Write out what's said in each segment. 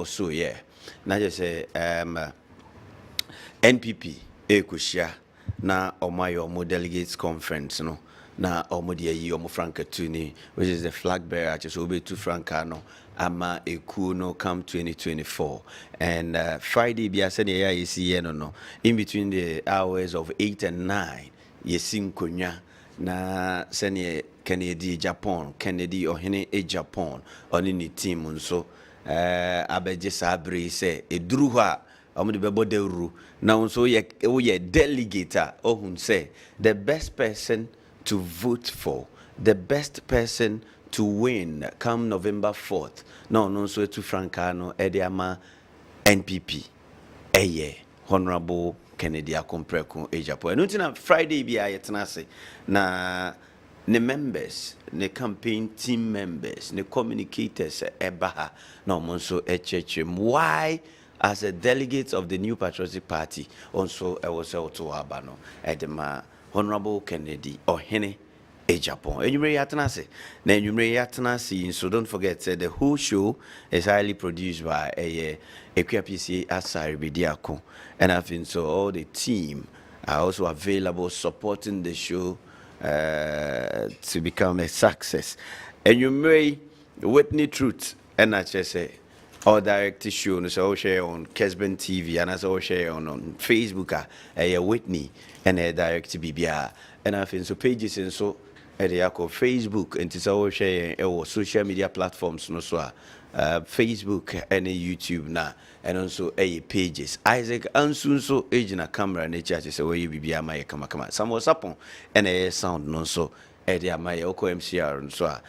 so yeah. Now just say NPP ekushia na omo delegates conference no na omo de yi omo franka tuni, which is the flag bearer just obe to franka no ama eku no come 2024. And Friday be asene ya yesi no in between the hours of 8 and 9 yesin konya na sene Kennedy Japan ohene Japan oni ni team nso abeje sabre se eduru ho a omde bebo deuru na nso ye delegate ohun say the best person to vote for, the best person to win come November 4th. No nso etu frankano ediama NPP Honorable Kennedy Akompreko Japan. No tina Friday bi ayetena se na the members, the campaign team members, the communicators, ebaha, no monso HHM. Why, as a delegate of the New Patriotic Party, also I was to Abano, Edema, Honorable Kennedy, or Hene, Japan. And you may yatanase. Then you may yatanase. So don't forget, the whole show is highly produced by a QPC Asari Bidiako. And I think so all the team are also available supporting the show to become a success. And you may Whitney Truth and I just say all direct show no so share on Kessben TV and as all share on Facebook Whitney and a direct BBR and I think so pages and so at the Facebook and it's all share or social media platforms no so Facebook and YouTube na and also pages Isaac Ansun so agent camera nature say where you be my kama some was upon and a sound no so area my oko MCR so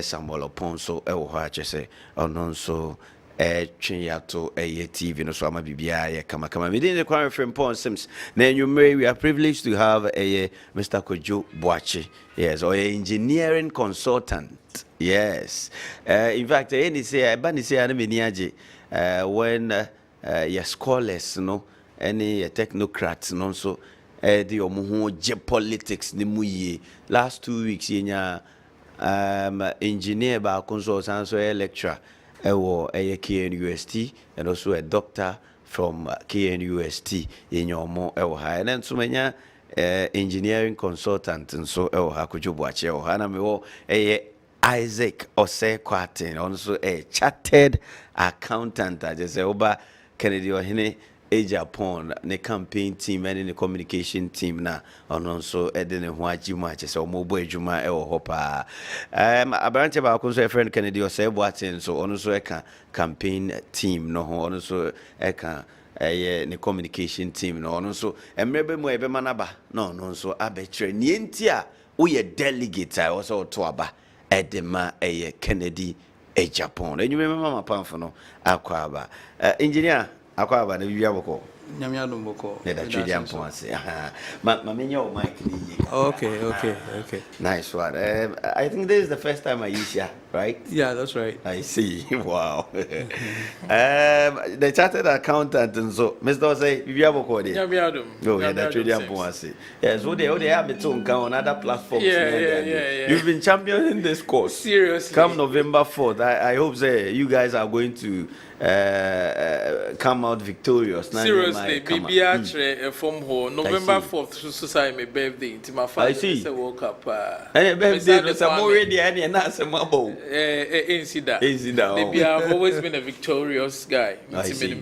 Samuel upon so ha say on so Chinyato TV no so ama bibia kama within the choir from Paul Sims. Then you may we are privileged to have a Mr. Kojo Boachi, yes, or a engineering consultant. Yes. In fact, any say bani say anameniaje when your scholars no any technocrats no so the omo geopolitics ni muye last 2 weeks yenya engineer ba consultant so a lecturer a KNUST and also a doctor from KNUST in your more and then so many engineering consultant and so Hakujubuache Hana me a Isaac Ose Kwatin, also a chartered accountant. I just say Oba Kennedy Ohene Japan, the campaign team and the communication team na and also Eden Huajima, just a mobile Juma or Hopper. A branch of our concert friend Kennedy Ose Watin, so also a campaign team, no also a the communication team, no also and maybe more manaba, no so abetre nientia we delegate also to aba. Edema Kennedy Japan. And you remember my pamphano Aquaba. Engineer Aquaba, the Yaboko. Nyamiano Boko. Yeah, that's really important. Mamino Mike. Okay. Nice one. I think this is the first time I use ya, right? Yeah, that's right. I see. Wow. The chartered accountant and so, Mr. Say, Yaboko. Oh, yeah, that's really important. Yes, so they have it on other platforms. Yeah. You've been championing this course. Seriously. Come November 4th. I hope you guys are going to come out victorious. Seriously, BBR from home. November 4th, society my birthday. It's my father's World Cup. Birthday, no, some already and not some mobile. Maybe I've always been a victorious guy. I see.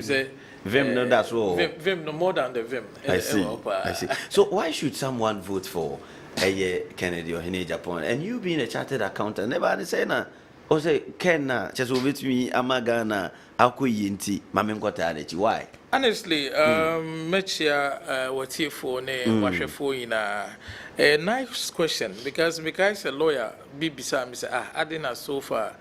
Vim, no, that's all. Vim, no more than the Vim. I see. So why should someone vote for Kennedy or Hene Japan? And you being a chartered accountant, never say na. O say Ken na just with me amagana akuyinti mamemkota anechi. Why? Honestly, mechia what here for ne washefo ina a nice question because a lawyer be beside me say I didn't so far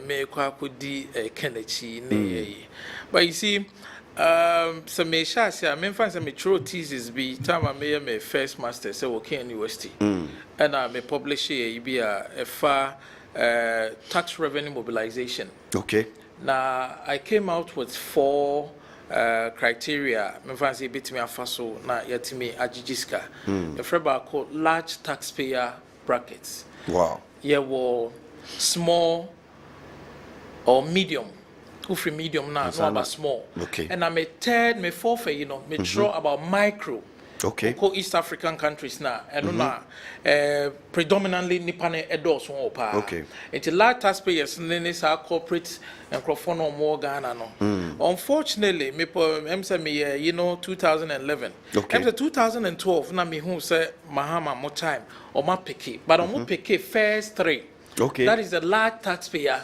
me kwa kudi Kennedy ne. But you see so me sha say I find some true thesis be time I made my first master say okay university and I me publish here be a far tax revenue mobilization. Okay. Now I came out with 4 criteria. Me fancy bit me afaso na yetimi ajijiska. The freba called large taxpayer brackets. Wow. Yeah, well, small or medium who free medium now, no about small. Okay. And I'm a third, me fourth, you know, me draw about micro. Okay. East African countries now, and predominantly Nipane Edos one opa. Okay. It's a large taxpayers and our corporate and Crofono more Ghana no. Unfortunately, me you know 2011. Okay. 2012 na me who say Mahama more time or my picky, but on my picky first three. Okay. That is the large taxpayer.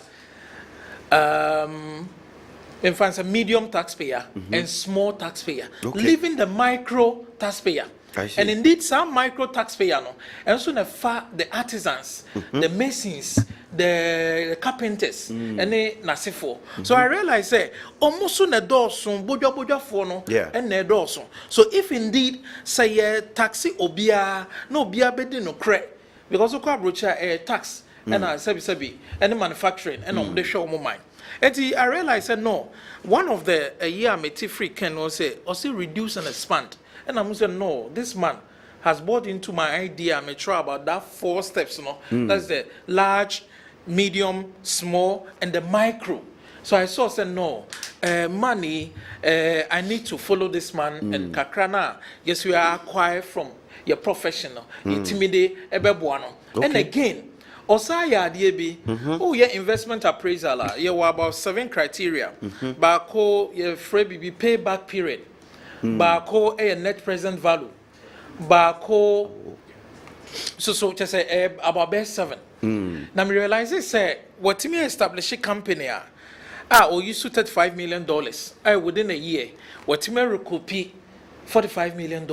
In France, a medium taxpayer and small taxpayer, leaving the micro taxpayer. And indeed, some micro taxpayer, no, and also the artisans, the masons, the carpenters, and the nasifo. So I realized, say, almost soon a doorson, boja for no, and a doorson. So if indeed, say a taxi obia, no bia bedi no cre, because of brocha a tax, and a sebi, and the manufacturing, and on the show more mind. And I realized that no, one of the year meti free can also reduce and expand. And I'm saying no, this man has bought into my idea. I'm sure about that 4 steps, you know. That's the large, medium, small, and the micro. So I said no, money. I need to follow this man and kakrana. Yes, we are acquired from your professional. Intimidate ebebuano. And again. Osaya DB, oh yeah, investment appraisal. You were about 7 criteria. Bako, your free payback period. Bako, a net present value. Bako, so just say about best 7. Now me realize this say what me establish a company or you suited $5 million. Within a year, what me recoup $45 million.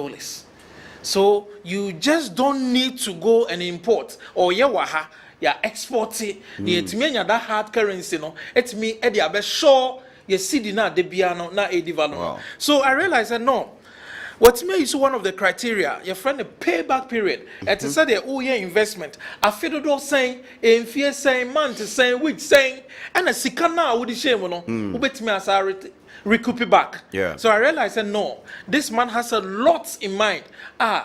So you just don't need to go and import or waha. Ya exporting the that hard currency no it me e dia be sure you see the na de bia no na e develop. So I realized that no, what me is one of the criteria your friend the payback period and to say the investment I feel do saying in fear saying month saying week saying and a sika na would shame no ubetimi asarity recoup it back. So I realized that no, this man has a lot in mind.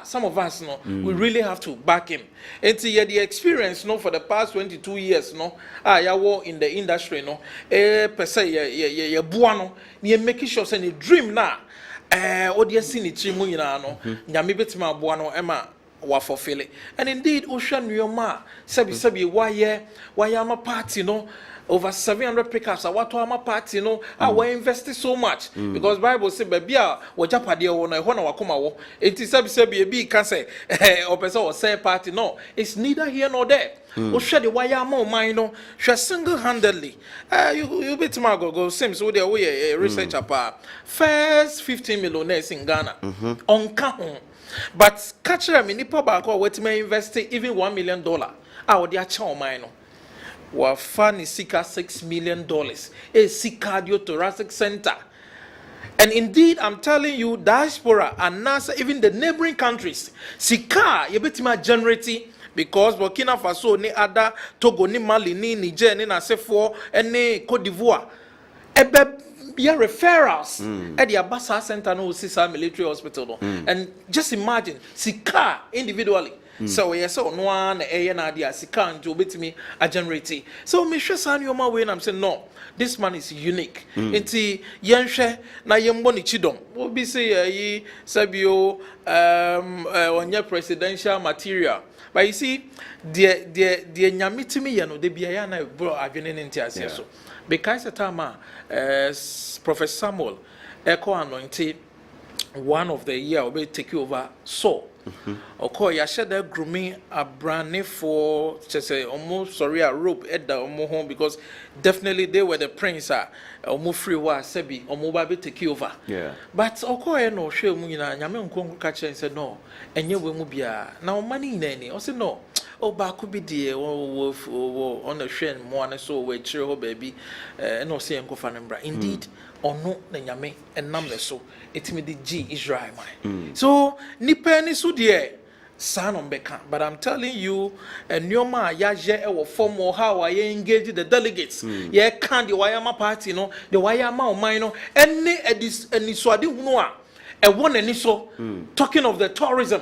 Some of us no, we really have to back him. And the experience no for the past 22 years no, ya war in the industry no, per se ya buano, ni making sure say ni dream na, odi si ni chimu ina no, nyame betima buano ema wa fulfill it. And indeed, Ocean Yoma, sabi why am a party no. Over 700 pickups. What am a party, you know? I invested so much because Bible says, "Baby, what Japadi wona wakoma wo." It is sabi be can say or person or say party. No, it's neither here nor there. O share the wire more mine no. She single-handedly. You bet my go Sims with the way research apa. First 15 millionaires in Ghana. On kahon. But catch them in nipa back or what may invest even $1 million. I would ya chow mine. Wafani sika $6 million. A cardiothoracic center. And indeed, I'm telling you, diaspora and NASA, even the neighboring countries, sika yebetima generating because Burkina Faso, ni ada Togo, ni Mali, ni Niger, ni Nasefo, and ni Cote d'Ivoire. Your referrals at the Abassa Center, no Sisa Military Hospital. And just imagine, sika individually. So yes, so no one idea can to bit me a generating. So me sure san you my way and I'm saying no, this man is unique. Inti yanshe na yemboni chidom. Will be say ye sabio on your presidential material. But you see, the nyamitimi yano de biya na bro adwene nti so. Because the time Professor Samuel Echo anointed one of the year will take over so. Okay, I said that grooming a brand new for just say almost sorry a rope at the home because definitely they were the prince almost free was sebi almost take over. But okay, no show me na nyame nkonko catch and said no enye we mu bia now money in any I said no oh ba could be there on the shen more so we chill baby no say enko fanembra indeed or no na nyame enam le so etimi di G Israel man. So nipa ni so there son on beka but I'm telling you nyoma ya je e wo form how I engage the delegates ye can the wayama party no the wayama o man no any so ade hunu a e won ani so talking of the tourism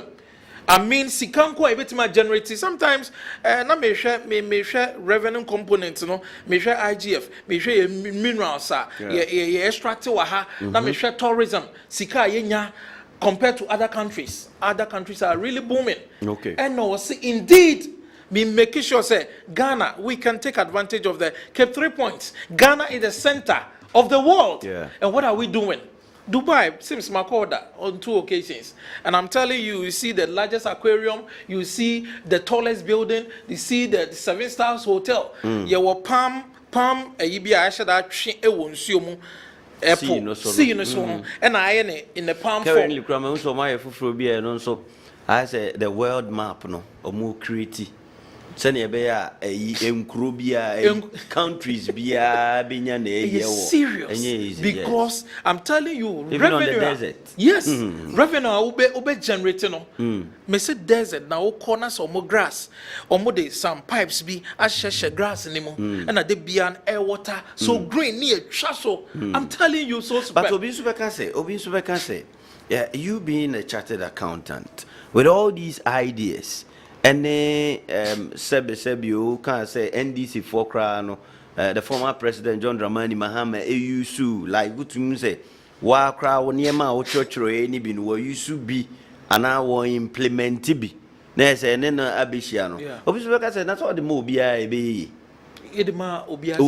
I mean, sikanko a bit generate. Sometimes, na me share revenue components, no, me share IGF, me share minerals, ye extract waha, na me share tourism, sika yenya. Compared to other countries are really booming. Okay. And no, see, indeed, me making sure say Ghana, we can take advantage of the Cape 3 points. Ghana is the center of the world. Yeah. And what are we doing? Dubai seems Makoda on 2 occasions. And I'm telling you, you see the largest aquarium, you see the tallest building, you see the 7-star hotel. You will palm, a yibi aisha that e wonsuomu. See no so. And I in the palm currently Krama so my fufro and also I say the world map no or more creative. Sani ebea countries bia binya na serious because I'm telling you even revenue on the desert. Yes, revenue ube generating no. Me say desert na o corners or more grass or more de some pipes be asheshe grass anymore and a de be an air water so green near chaso. I'm telling you so super. But Obi Super say yeah, you being a chartered accountant with all these ideas. And Sebi you can say NDC for Krano, the former president John Dramani Mahama, AUSU, like good to say, wa crowd near my church or any bin where you should be, and I will implement be. Ness and then Abishiano. Obviously, I said that's all the move be. Edema Obia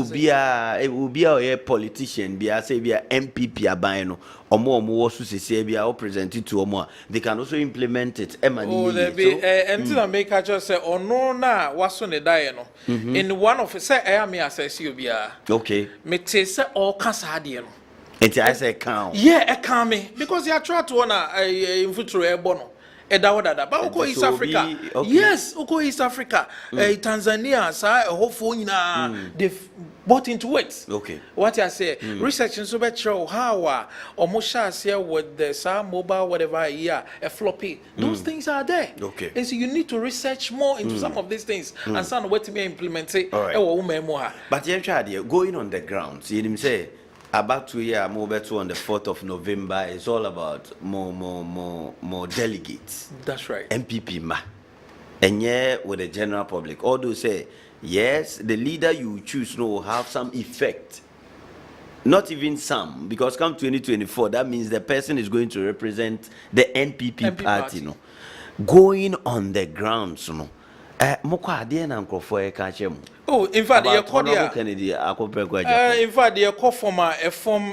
a politician, be a say be a MPP abino or more say be a presented to more. They can also implement it. Oh, there be until make I just say or no na what's on the diano. In one of say I am as you be okay. Me say all casadiano. And I say count. Yeah, a kame because you are trying to honor a future airborne. But Oko East Africa, okay. Yes, Oko East Africa, Tanzania, hopefully they've bought into it. Okay. What I say, research in so show how almost here with the mobile whatever a floppy. Those things are there. Okay. And so you need to research more into some of these things and some what to be implemented. Right. But you're going on the ground. See him say. About 2 years, move to on the 4th of November. It's all about more delegates. That's right. MPP ma, and yeah, with the general public. Although say yes, the leader you choose will have some effect. Not even some, because come 2024, that means the person is going to represent the NPP party. No, going on the ground, no. Oh, in fact, they call in fact, they call from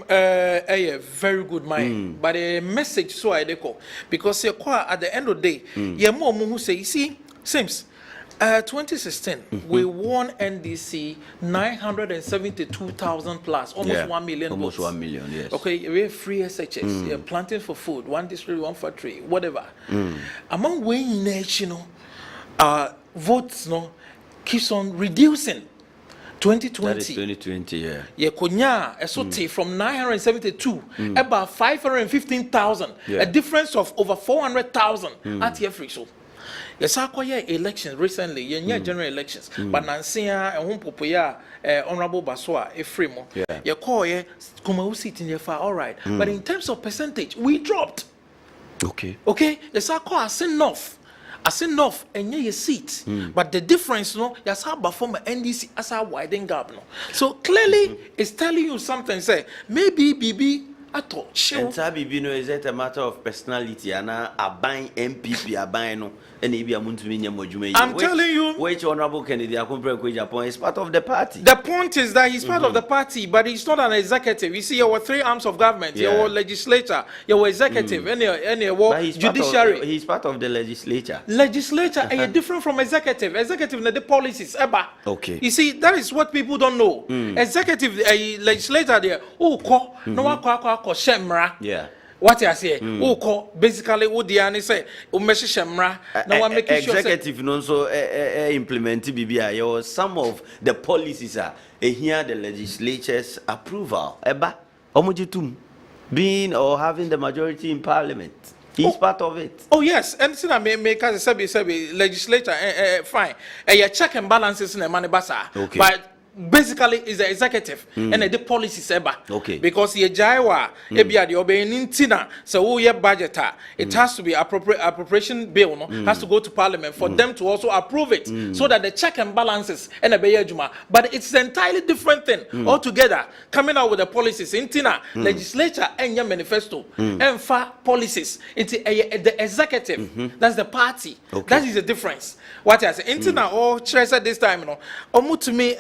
a very good mind, but a message so I call because you call at the end of the day, you more who say, you see, Sims. 2016, we won NDC 972,000 plus, almost 1 million. Almost votes. 1 million, yes. Okay, we have free SHS, planting for food, 1 district, 1 factory, whatever. Among way national votes, no, keeps on reducing. 2020. That is 2020, yeah. Yeah, Konya, a from 972, about 515,000, a difference of over 400,000 at your free so. Yes, I call elections recently, general elections, but Nansia and Home Popoya, Honorable Baswa, a free mo. You call ye, Kumau seat in your far, all right. But in terms of percentage, we dropped. Okay. Okay, yes, I call us enough. As enough and your seat, but the difference, no, yes, how from NDC as a widen gap, no. So clearly, it's telling you something. Say maybe BB at all. And Sabi, no, is it a matter of personality? And I buy MPP, I buy no, and maybe I'm telling you, which Honorable Kennedy Japan is part of the party. The point is that he's part of the party, but he's not an executive. You see, you were 3 arms of government. You were legislature, you were executive, and you were judiciary. He's part of the legislature. Legislature, and you're different from executive. Executive, the policies, okay. You see, that is what people don't know. Executive, legislator, there. Oh, no one call Shemra. Yeah. What I say, basically, what the answer say, Shemra. No one make executive no so implement BBI. Some of the policies are here the legislature's approval. Omojitum being or having the majority in parliament. He's part of it. Oh yes, and so I make as a legislature fine. A check and balances in the money basa. Okay. But basically is the executive and the policies eba. Okay. Because ye jaiwa ebia the obeying intina so who ye budgeter it has to be appropriation bill no has to go to parliament for them to also approve it so that the check and balances and a juma. But it's an entirely different thing altogether coming out with the policies intina legislature and your manifesto and fa policies into the executive that's the party. That is the difference. What I say intina or treasure this time no to me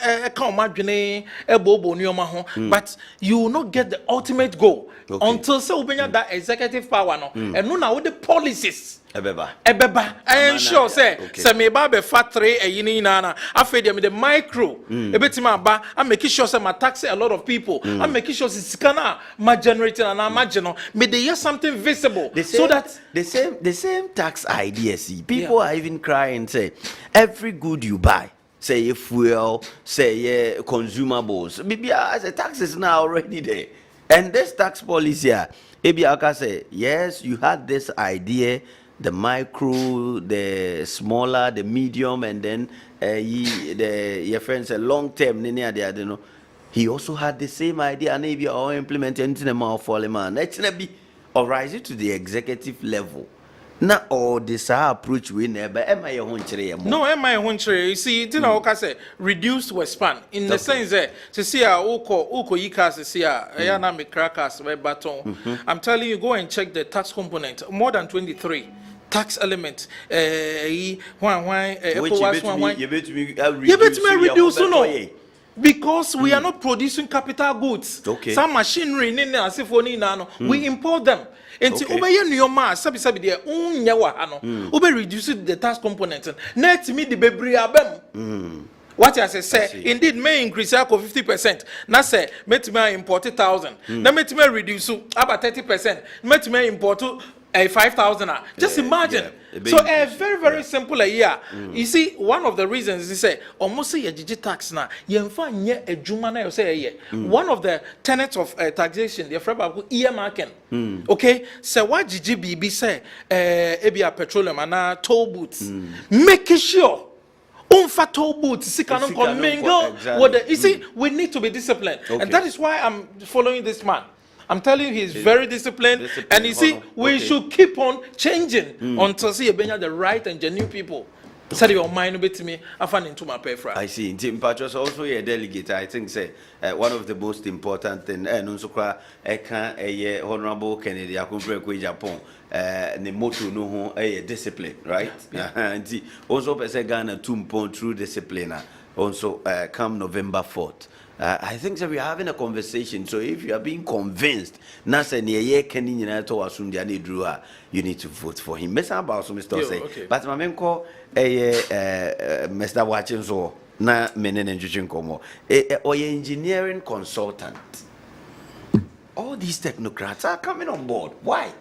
but you will not get the ultimate goal until so that executive power no and no now with the policies ebeba I ensure say me ba be factory yini na afei dem the micro ebetima ba I make sure say my tax a lot of people I make sure say ma generating and imagine me they hear something visible so that the same tax idea see people are even crying say every good you buy say fuel, say consumables. Maybe as a tax is now already there. And this tax policy, maybe I can say, yes, you had this idea, the micro, the smaller, the medium, and then your friend said long term, he also had the same idea, and maybe all implementing the mouth for the man. That's not be or rise it to the executive level. Na all this approach we never am I no am I you see it na oka say reduced span in the sense that to see oko yikas see na me crackers we baton I'm telling you go and check the tax component more than 23 tax element you bet me reduce no because we are not producing capital goods. Some machinery we import them. And to obey your mass, sabi their own yawa ube reduce the tax component. Net me the baby abem. What I say, indeed may increase 50%. Na say, met me import 1,000. Na met me reduce about 30%. Met me import 5,000. Just imagine. So a very simple year. You see, one of the reasons is say almost say a tax na yemfa nye ejuma na you say one of the tenets of taxation the fraba earmarking. Okay, so what GGBB say ebia petroleum and toll booths. Make sure unfa toll booths see cannot commingle with the, you see we need to be disciplined and that is why I'm following this man. I'm telling you, he's very disciplined, and you see, we should keep on changing until see the right and genuine people. Say your mind bit me, I find into my pay for. I see. Tim Patros also a delegate. I think say one of the most important thing. Also, a honorable Kennedy Akumbre Japan. The motto no a discipline, right? And also, Ghana 2 through discipline. Also, come November 4th. I think that we are having a conversation. So if you are being convinced, you need to vote for him. But my main call Mr. Watching so na menen or engineering consultant. All these technocrats are coming on board. Why?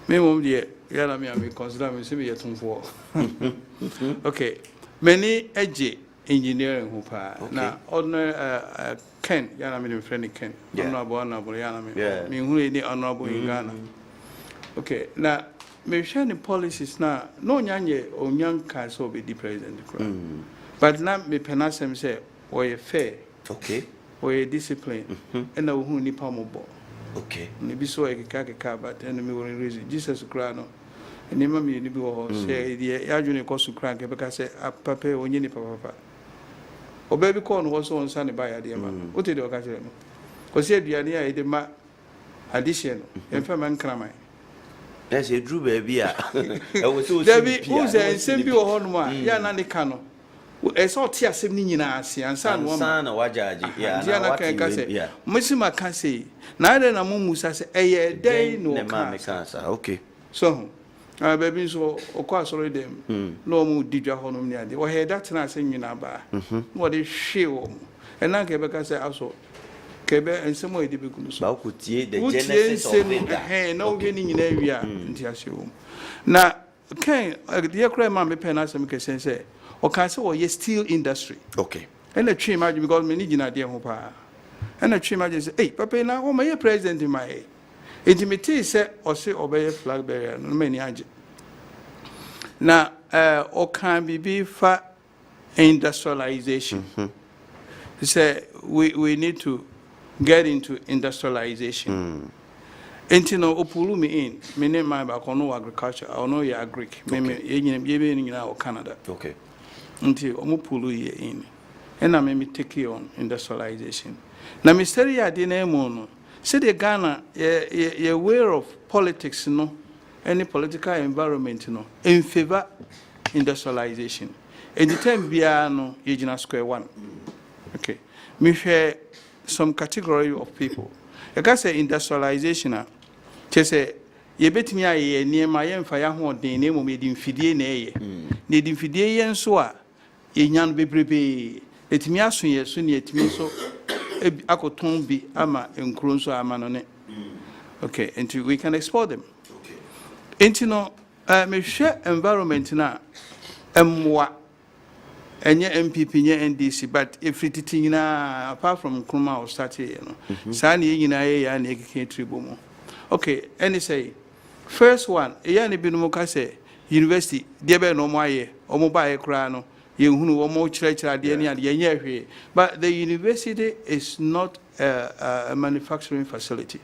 Me consider me okay. Many edgy engineering who now ordinary Ken, Yana me friend Ken, honorable Yana me who is honorable in Ghana. Okay, now me share the policies now. No young or young can so be the president, but now me penasem say or a fair, okay, or a discipline, and no who ni palmable. Okay, maybe so a kaka, but enemy will reason Jesus Grano. And never me ni go say the Ajuni cost to crank because say a papa or any papa. Or baby corn was on Sunday by idea. What did you catch him? Because said the idea is the addition and famine crammy. That's a true baby. There be who's a simple horn one, Yanani Cano. I saw Tia 70 and son or Wajaji. Yeah, Missima can say neither a mumus as a day no cancer. Okay. So. Baby, so of course already them. No more did your home near the or had that and I sing you now. What is she? And I can say also Quebec and some way to be good. So could the genesis of it? No getting in area into your now, okay, dear grandma, me pen as a say, or can say, or yes, steel industry. Okay. And the tree imagine because me need an idea of power. And the tree imagine say, hey, Papa, now, oh, my president in my intimacy said or say obey flag bearer no many age. Now or can be fa industrialization. He said we need to get into industrialization. And you know, opulu me in, me name my back on no agriculture, or no ya agric, me Canada. Okay. Until omupulu ye in. And I may take you on industrialization. Now, mystery I didn't know. Say the Ghana, you're aware of politics, no, any political environment, no, in favor industrialization. And the time no, you square one. Okay. Me share some category of people. I can say industrialization, just say, you bet me I near my own fire horn, the name of made in Fidie, need in Fidie and so in yan be. Let me ask you, soon yet me so. Ako tombi ama enkrunso ama no ne. Okay, until we can export them. Okay. Into no me share environment na emwa enye MPP nye NDC, but if it na apart from Nkrumah or start here, you know. Sa na nyina ye ya na ekeke tribo mo. Okay, any say first one, e ya ne bi no ka say university de be no mo aye, omo ba ye kra no. But the university is not a manufacturing facility.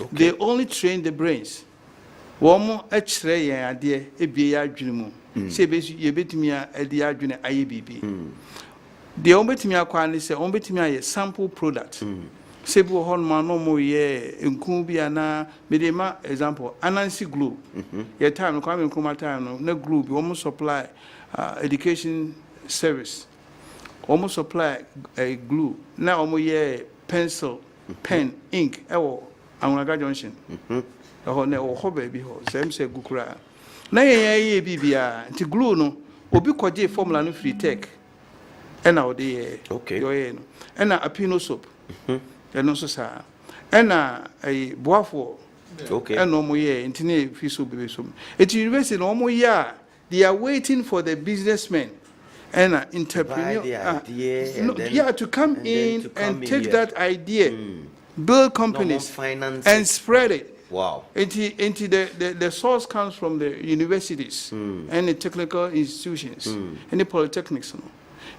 Okay. They only train the brains. One more X-ray idea, a BIA. Say, you bet me a DIA IABB. The Ombetimia Kwan is a Ombetimia sample product. Sebu Hornman no more ye in Kumbiana, Medema example, Anansi glue. Your time coming from time, no glue, you almost supply. Education service almost supply a glue now almost pencil pen ink Amunaga Junction baby same say gukura na ye bibia nti glue no obi kwaje formula no free tech and now the okay yo and a pino soap and also sa and a boafo okay and no more ye ntine free soap baby so at university no more ya. They are waiting for the businessmen and entrepreneur to come in and take that idea, build companies, and spread it. Wow. Into the source comes from the universities and the technical institutions and the polytechnics.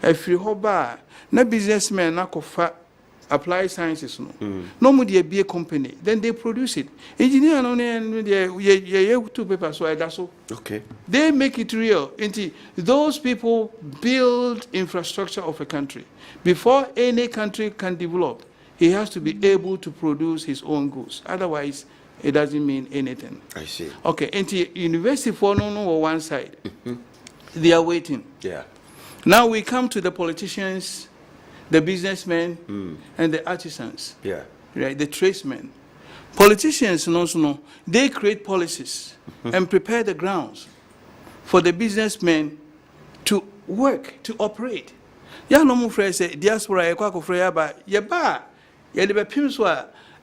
If you have no businessmen, no applied sciences, no more be a company, then they produce it. Engineer no two papers, so that's all. Okay. They make it real. Those people build infrastructure of a country. Before any country can develop, he has to be able to produce his own goods. Otherwise, it doesn't mean anything. I see. Okay. University for no one side. They are waiting. Yeah. Now we come to the politicians, the businessmen, and the artisans. Yeah. Right, the tradesmen. Politicians also they create policies and prepare the grounds for the businessmen to work, to operate. Ya no mo frɛ sɛ diaspora yɛ kwa kofrɛ ya ba yɛ ba yɛ de be pim so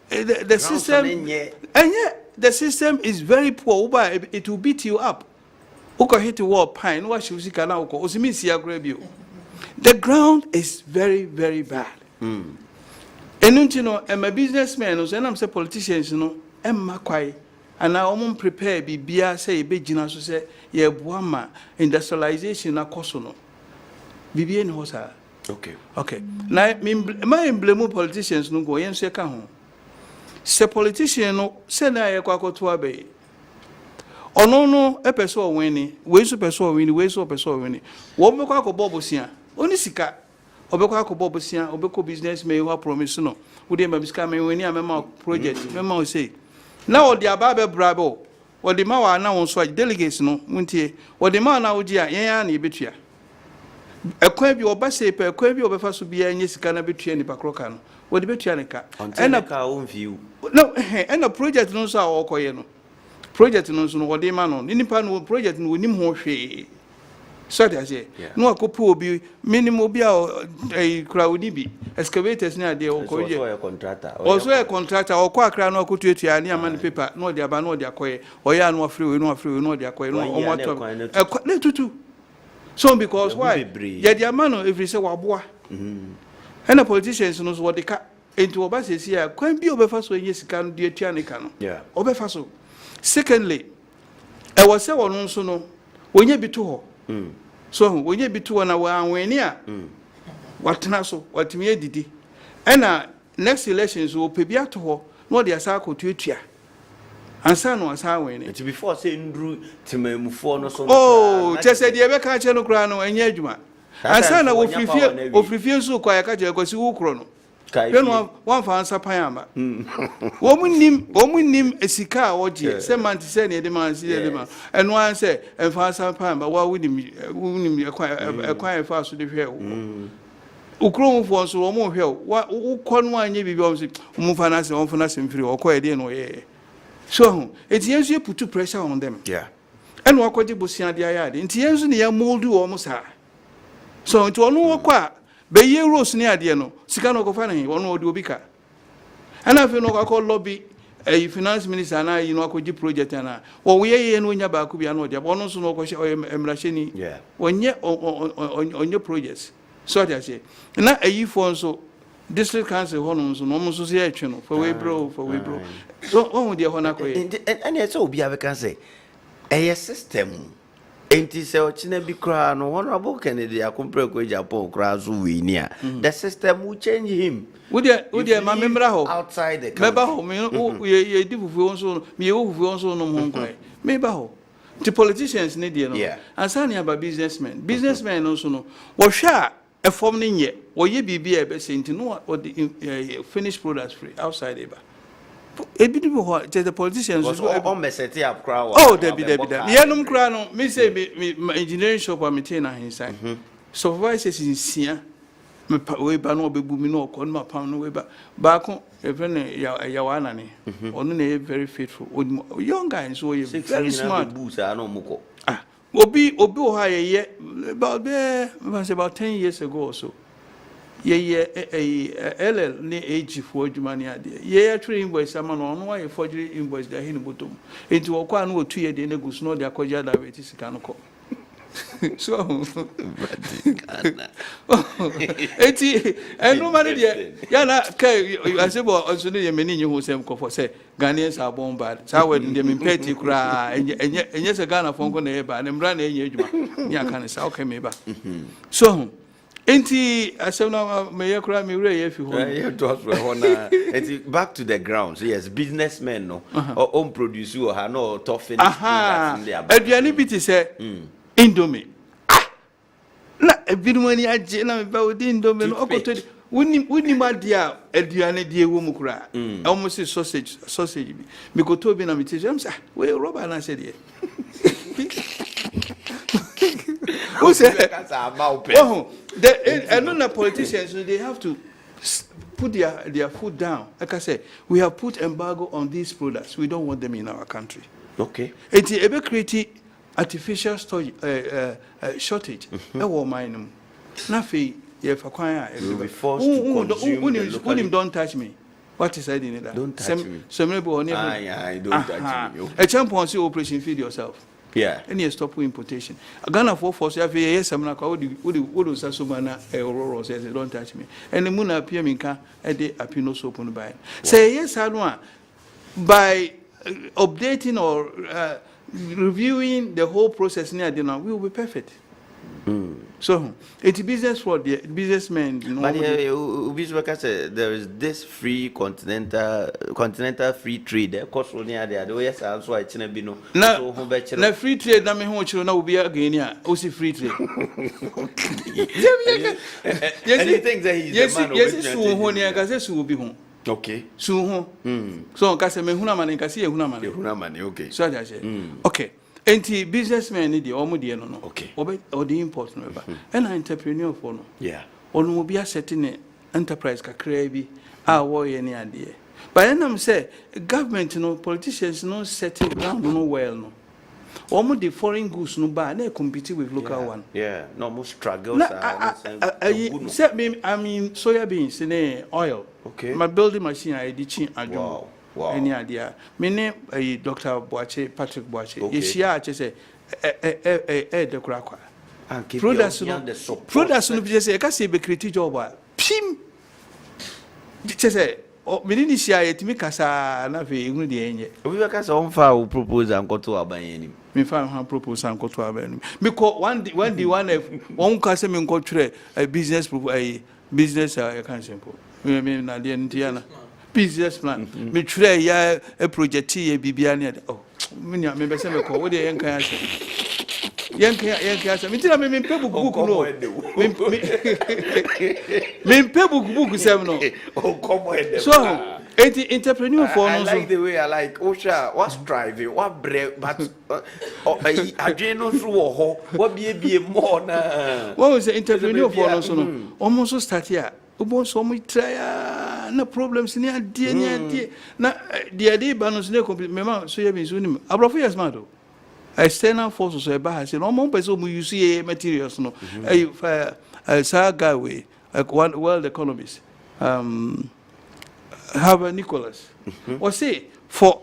the system the system is very poor. It will beat you up. Uko hit the wall pine what she usika na uko osimi si agro bio. The ground is very, very bad. And you know, I'm a businessman, so I'm say politicians, you know, I'm quite, and I won't prepare be say big so say, yeah, Buama, industrialization, na kosono. BBN hosa. Okay. Okay. Now, my emblem politicians no go yen say home. Say politician no, say na ye kwa kotua be. No, a person winning, ways of person winning, ways of person winning. What make kwa ko bobosia? Oni sika obekwa akobo bosia obeko business may you promise no we dey mabiska me weni amema project mema o say na o dey ababe brabo o dey ma wa na won so delegates no wontie o dey ma na o gi a yen ya na ebetua ekwan bi oba say pe ekwan bi obefa so bia nye sika na betua ni pakroka no o dey betua ne ka and ka o view no and the project no so a okoye no project no so no o dey ma no nipa no project no onim ho hwe. So I say, no, I could be minimum be a crowd be excavators near the contractor. Also a contractor or quack crown or could you near money paper, no, the abano de acquire, or ya no free, no free, no de acquire, no what to. So because why? Yet the amano if you say wabwa. And the politicians knows what they cut into a basis here, can be over first when yes, can be a tianicano. Yeah, over faso. Secondly, I was say one also no when you be too. so when you be to one when near what naso what me didi and next elections will pay to her no the asako to it and son was how when it before saying Drew to me for no so oh just said you ever catch no crano and yejuma and son of refuse so quiet catch a gossip chrono. One for answer Payama. Woman nim a sika or dear, some man to say near the man, and one say, and for answer Payama, why wouldn't acquire fast to the hill? Ukron for so more hill. What con one ye be Mufanas on for nothing free or quite in way. So it's yes, you put pressure on them. Yeah. And what could you be the yard? In tears in the mold do almost high. So it will no quite. Be ye rose near the no, Sicano Gofani, one would do bika. And I feel no I call lobby a finance minister and I, you know, could you project and I. Well, we are in Winya could be another, one also no question or Emrashini, yeah, when ye on your projects. So I say, and not a ye for so district council honors and almost association for we bro, So, oh, dear Honako, and it's all be I can say a system. Enti se ochine bi kra no honorable Kennedy akompre ko Japan kra zo we nia the system will change him would you ma membra ho outside the country meba ho me ye di fufu onso me ye fufu onso no mo nkwan meba ho the politicians need you know and sani about businessmen also no wo hwa a form ni nye wo ye bibia e be senti no or the finished products free outside eba. The politicians on meseti up crowd. Oh, there be. Yanum crano, me say me engineering shop or maintain inside. Supervisors in Sia, me way bano be boomino, con my pound way back on a Yawanani, only very faithful. Young guys, so you very smart. Boots are no muko. Ah, Obi high yet about there was about 10 years ago or so. Ye LL ne age for money idea. Ye actually invoice someone on why a forgery invoice the hin bottom. Into a quan or 2 year the negus no their koja that it is canonical. So and no matter Yana I say well also the many who same for say Ghanaians are born bad. So when them in petty cry and yes a Ghana phone con neighbor and run a year ya can say okay maybe. So Enti asem me yakura me wure ye fi ho. Yeah, to us we hona. Enti back to the ground. So yes, businessmen no or own produce or ha no to finish in there. Aduane bi ti say Indomie. Na ebinumani age na me ba odi Indomie no okoto wuni ma dia aduane die wo mu kura. Almost sausage bi. Me ko to bi na me ti say we rubber na say there. Who said the politicians they have to put their foot down. Like I said, we have put embargo on these products. We don't want them in our country. Okay. It's ever creating artificial shortage. Nothing. You'll be forced to consume don't touch me. What is I in that? Don't touch me. Some don't touch me. A champion say operation feed yourself. Yeah. Any stop importation. A Ghana for you yes, I'm not would Sasumana Aurora says don't touch me. And the moon appear minka a day apino soap on by. Say yes, I want by updating or reviewing the whole process near dinner, we will be perfect. So it's business for the businessmen. But there is this free continental free trade. Of course, only there. The way also I chine bino. Na free trade na me ho chiro na obi again ya. O si free trade. Anything that he's the man. Yes, su ho ni aka se su obi ho. Okay. Su ho. So ka se me huna mane ka se ye huna mane. Huna mane, okay. So that say. Okay. Enti businessmen ni de omo de no. Okay. Obe or the import no ba. And entrepreneur for no. Yeah. Onu obi setting enterprise kakra bi a wo ye ni ade. But then say government no politicians no setting ground no well no. Omo the foreign goods no ba na compete with local one. Yeah, no more struggles I mean soya beans in oil. Okay. My building machine I did chin adwo. Wow. Any idea? My name Dr. Patrick Boache. Okay. Yeshia say the cracker. Products no be say ka say be create job. Pim. Say Mini share it, me casa, na fe, you the We were cast on file proposal and got to our by me find her propose and go to our because one customer in country a business I can't simple. Me na the Indiana business plan. Me try ya a project Bibiani. Oh, me be say me call what the yanka me tell me pay book no. Me pay book 7 no. Oh, come on. So entrepreneur for I like the way I like Osha, what's driving, what break, but I don't know what be more now. What was the entrepreneur for no? Almost start here. Almost so much try no problems near dear. Now, the idea balance no complete. Remember, so you have been soon. Abroad yes, madam. External forces are bad. No more person will use materials. No, a saga way, one world economist. Have Nicholas or say for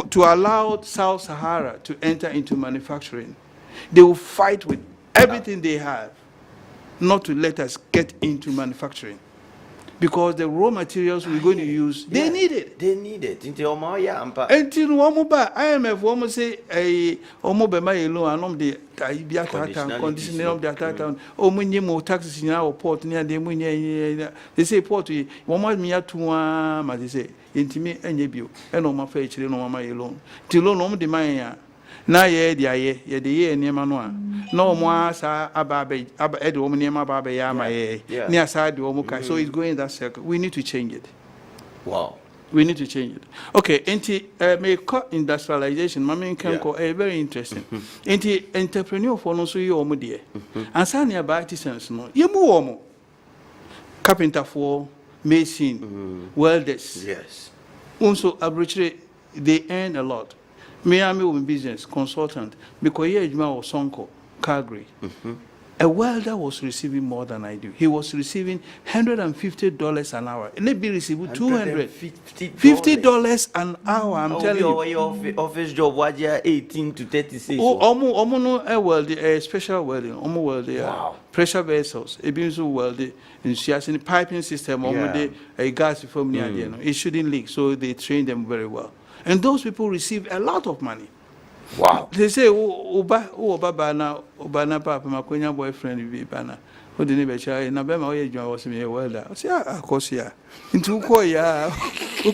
to allow South Sahara to enter into manufacturing, they will fight with everything they have not to let us get into manufacturing. Because the raw materials we're going to use, they need it. They need it. Until one more IMF almost say a omobe my alone and the conditioning of the attack. Oh, when you more taxes in our port near the they say port, one more me at 2 they say, intimate and you, and on my face, no mamma alone. Till no the maya. Na ye dia ye de ye niema no a na omo asa ababe e de omo niema ababe ya ma ye ni asa de omo kai. So it's going that circle. We need to change it. Wow, we need to change it. Okay, may industrialization mama can call very interesting. Entrepreneur for no so you omo de and say near artisans no ye mu omo carpenter for mason welders. Yes, also average they earn a lot. Me am in business consultant because here Ejima was Sonko, Calgary. A welder was receiving more than I do. He was receiving $150 an hour. And they be receiving $250 an hour. I'm telling you. Your office job was 18 to 36. Oh, no, a welding, a special welding, welding. Wow. Pressure vessels. It means welding in piping system. A gas from near the end. It shouldn't leak, so they train them very well. And those people receive a lot of money. Wow. They say, Oba bana papa, my queen boyfriend, be bana. Who didn't be shy? And Abema, you was me a welder. I say, of course, yeah. Into Koya, who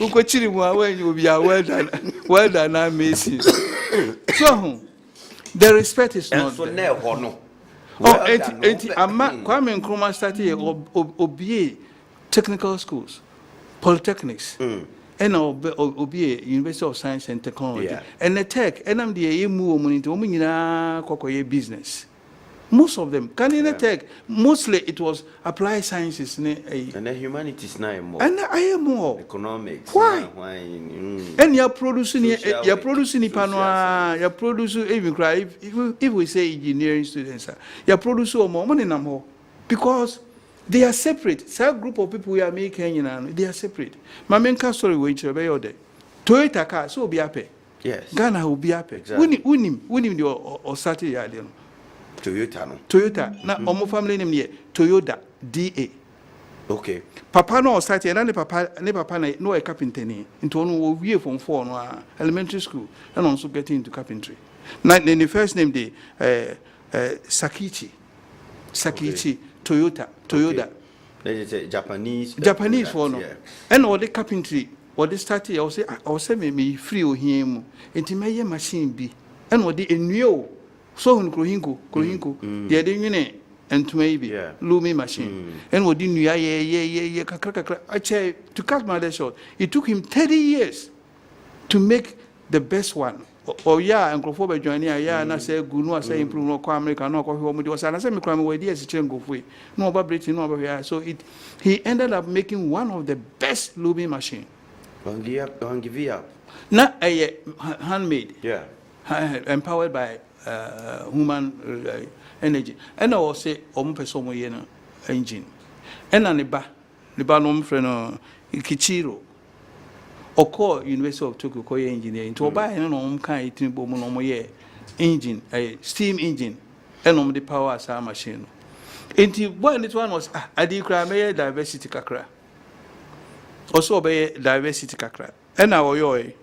could chill when you be a welder, and I'm missing. So, the respect is not for there. No. Kwame Nkrumah started OBA technical schools, polytechnics. And Obi University of Science and Technology, and the tech, and I'm the business. Most of them, can in the tech, mostly it was applied sciences and the humanities now more. And I am more economics. Why? And you're producing panwa, you're producing even cry if we say engineering students, you're producing more money more because they are separate. Some group of people we are making, they are separate. My main story which Toyota car so be happy. Yes. Ghana will be happy. Exactly. Winning or started Toyota no. Toyota. Now omo family name here Toyota DA. Okay. Papa no started and papa no a carpenter ni. Into one we from 4 no elementary school and also getting into carpentry. Now then the first name the Sakichi. Okay. Toyota. Let's say Japanese for no. And all the carpentry, what they started, I was say me free o him. Enti me machine bi. And what the new so hun krohinko. The other and to maybe looming machine. And what the new I to cut my short. It took him 30 years to make the best one. And Crawford joining and I say, Gunu, I say, improve no America, no coffee, was and I said, crime away, yes, go free. No about Britain, no over here. So he ended up making one of the best looming machine. Not a handmade, empowered by human energy. And I will say, person engine. And an Libanon friend, Kichiro. Oko University of Tokyo Koye engineer into buy no kind no engine a steam engine and the power as a machine. Into one it one was I did cry diversity kakra. also obey diversity kakra ena oyoy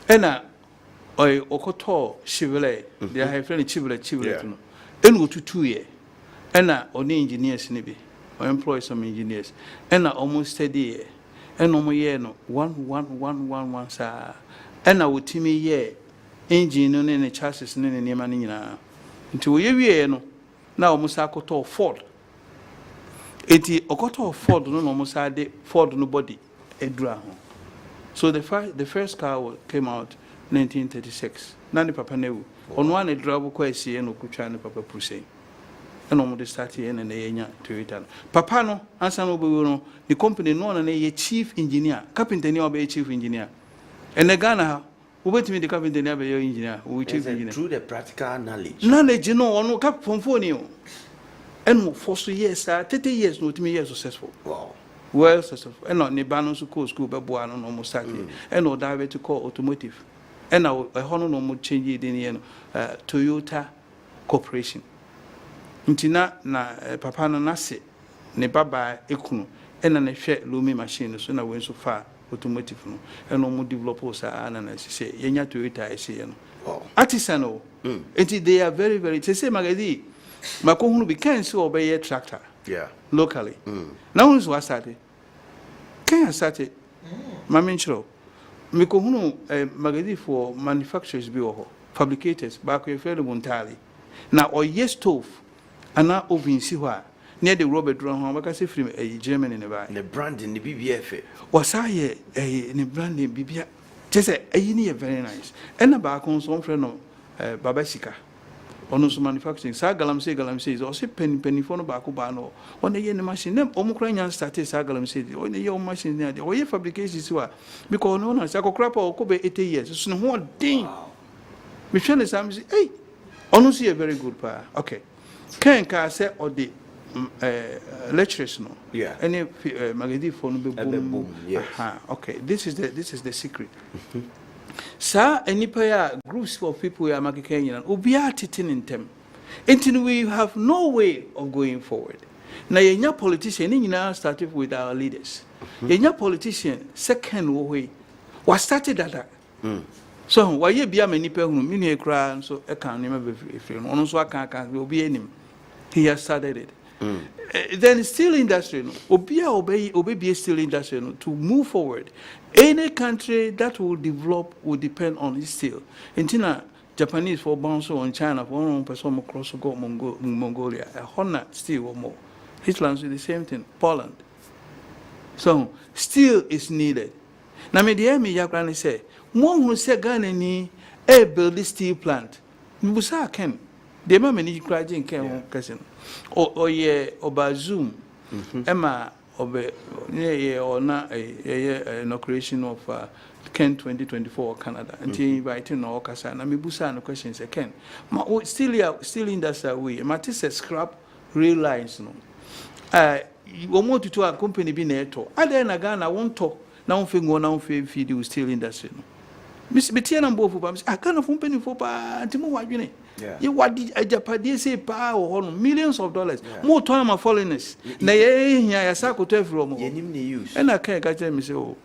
ena oy okoto shivele they have friend chivele no enu otutu ye ena oni engineers ni bi or employ some engineers ena almost steady ye ena omo ye no 1 sa ena wotimi ye engine no ne chassis ne niema ne nyina nti wo ye wie no na omo sa akoto Ford eti okoto Ford no omo sa de Ford no body edura ho. So the first car came out 1936 na ni papa newu ono an edura bo kwa esie no kutwa ne papa puse eno mo de start here na yenya Toyota papa no ansa no obewu no the company no na ye chief engineer carpenter ni obe chief engineer ene Ghana ubetimi the carpenter ni abe engineer we chief engineer through the practical knowledge no ono cap from phone ni o eno for so years 30 years no timi years successful. Wow. Well successful eno ne ba no so school be boa no no mo start eno direct to call automotive eno hono no mo change the ne Toyota Corporation ntina na papa no nase ne baba ekunu ena na hwe lumi machine so na wenso fa automotive no ena mo develop sa na na se yenya Toyota ese no artisan enti they are very very say magadi makohunu bi kan se obeye tractor locally now who's what started can started mama nchiro mikohunu magadi for manufacturers bi wo fabricators ba ko efele montali na oye stove ana oven si ho a near the Robert Drum ho baka se from Germany ne ba the brand in the BBF wasaye ne brand ne bibia just say ni very nice and ba ko so friend no baba sika ono so manufacturing sa galamsey is also penny for no ba ko ba no on ye ne machine nem omukra nya start sa galamsey on ye machine ne o ye fabrication si wa because no na sa ko krapa o ko be 80 years so no ho din me hwe ne sam say hey ono so ye very good pa okay can say or the lecturers no any magadi for no be boom yes okay this is the secret Sir, any pair groups of people we are making Kenyan, we are titting in them. Until we have no way of going forward. Now, you're politician, you now started with our leaders. You're politician, second way. What started that? So, why you be a many people who mean a cry, so I can't remember if you know, so I can't be any. He has started it. Then steel industry, obey steel industry to move forward. Any country that will develop will depend on its steel. Intina Japanese for bounce on China for one person across go Mongolia. A Honda steel or more. Hitler's the same thing. Poland. So steel is needed. Now me the me yakrani say more who say Ghana ni build this steel plant. Mbusa ken. The mama ni krajin ken person. O ye oba Zoom. Emma obe or na inauguration of Ken 2024 Canada. And he invited no okasa na me busa no question say Ken. Ma still in that way. Ma say scrap rail lines no. We want to a company bi na eto. Ada na Ghana won to na won fe ngo na won fe feed you still industry no. Miss Betia na mbo ba I kind of company for pa ntimo wadwene. You what did a Japanese say power millions of dollars. More time of foreigners. Na ye here ya sa ko to afro mo. And I can't catch me say oh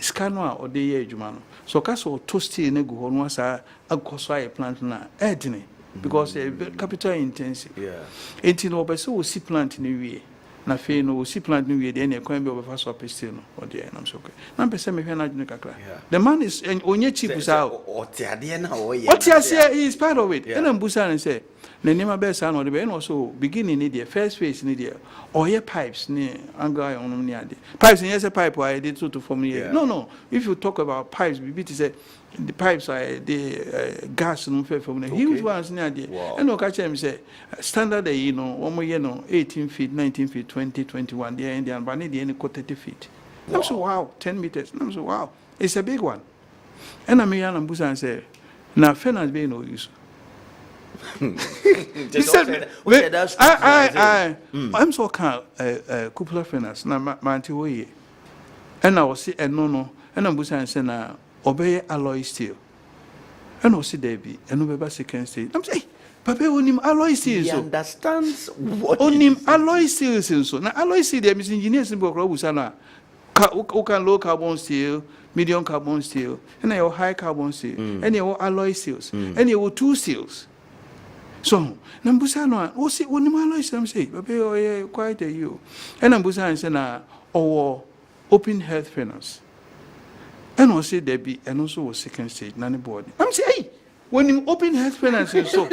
scanner or the year jumano. So kaso toasty ne go on was a cost a plant na edine because capital intensive. Eighteen over so see plant in we. Na fe no see plant new we dey na kwan be obefa so pestile no o dey na so okay na pese me hwe na adwene kakra the man is onye cheap sa o te ade na o ye what you say he is part of it and mbusa and say na nima be sa no dey be no so beginning ni dey first phase ni dey or ye pipes ni anga on ni ade pipes ni say pipe I did to form here no if you talk about pipes be it say the pipes are the gas no fair from the huge ones near there and no catch him say standard you know 18 feet 19 feet 20 21 there in the and but any 30 feet I'm so wow 10 meters I'm so wow it's a big one and I mean and busa and say now finance be no use I'm so calm cupola finance na manti we and I was see and no and I'm busa and say na obey alloy steel and also there be and no second stage I'm say Papa onim alloy steels. He understands what onim alloy steels so. Na alloy steel dem is engineers in Bokro Busana. Can low carbon steel, medium carbon steel, and your high carbon steel, and your alloy steels, and your two steels. So, Nambusano, oh, see, when my alloy steels say, Papa, quite a you. And Nambusan said, or open health furnace. And also there be, and also was second stage, none board. I'm saying, hey, when you open health furnace, so.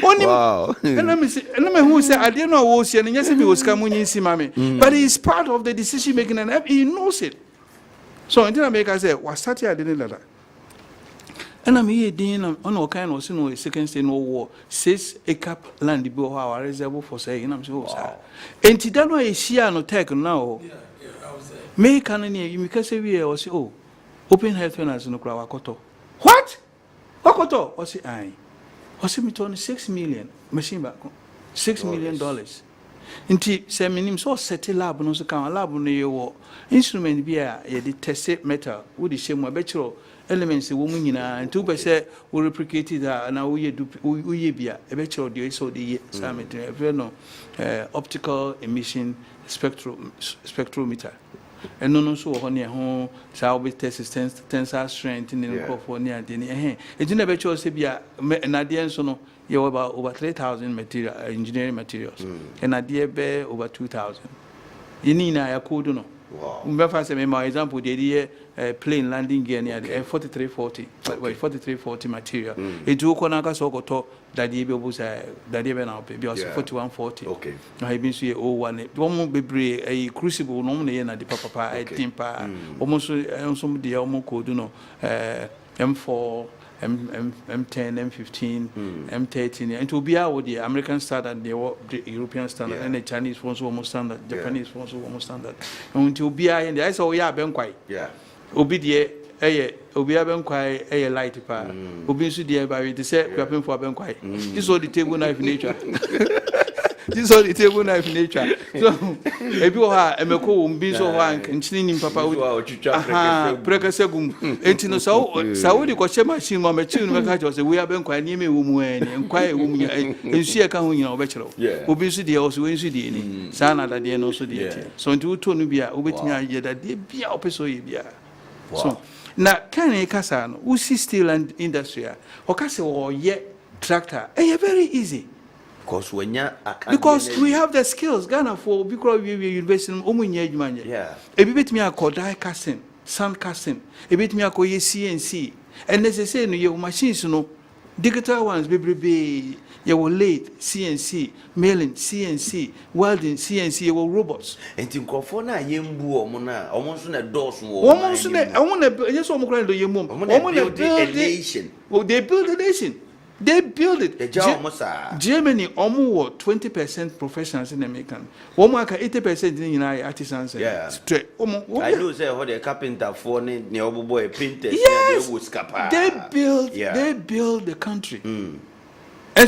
Wow. And let me say, who say, I didn't know what and yes, he was coming in, see, mammy. But he's part of the decision making, and he knows it. So until I make I say, what started I didn't let that. And I'm here doing on all kind of no second stage no war, 6 acre land below our reservoir for saying, I'm so sad. And Tidano is here no tech now. May can you can say we or say, oh, open health furnace no crowd. What? Wakoto? Or say, I. Or say, me turn 6 million machine back $6 million. Inti say, minim so set lab no so can lab no your instrument be a test metal, would the shame my bachelor elements the woman and 2% will replicate it and now we be a bachelor the so the summit optical emission spectrometer. And no so on your home, shall be tensile strength in the California. It never chose to be an idea, so no, you about over 3,000 material engineering materials, and idea bear over 2,000. You need a code no. Wow. My example, the idea plane landing gear near the 4340, 4340 material. It took on a so got that the was that even now, because 4140. Okay. I been see 01 be a crucible normally and the papa, I think, almost the almost code, you know, M4. M10, M15, M13, and to be out the American standard, the European standard, and the Chinese ones almost standard, Japanese ones almost standard. And to be in the I saw ya ben quite. Yeah. Obedie, Obia ben quite a light pa. Obisu dear by the set, weapon for ben quite. This all the table knife nature. This all the table knife nature. So, if you are a meko, be so rank and cleaning papa, precasegum, and Saudi Coche machine, my children, was a we have been quite near me, woman, and quiet woman, and see a counting in our bachelor. Obesity also in Sydney, Sana that they know so dear. So, into Tonubia, Obetina, that they be opposite. So, now can a Cassan, who see steel and industry, or castle or yet tractor, very easy. Because we have the skills, Ghana for because we invest in Omunya. Yeah. A bit me a called die casting, sand casting, a bit me a call CNC, and as I say, your machines, digital ones, baby, you will late CNC, mailing CNC, welding CNC, your robots. And in Cofona, Yembu, Omona, almost in a doors. Almost in a, I want to just almost going to Yemum. I want to build a nation. Well, they build a nation. They build it. Germany almost 20% professionals in American. Almost 80% in the United artisans. Yeah. Straight. I know say what the carpenter for ne boy painters. Yes. They build the country. And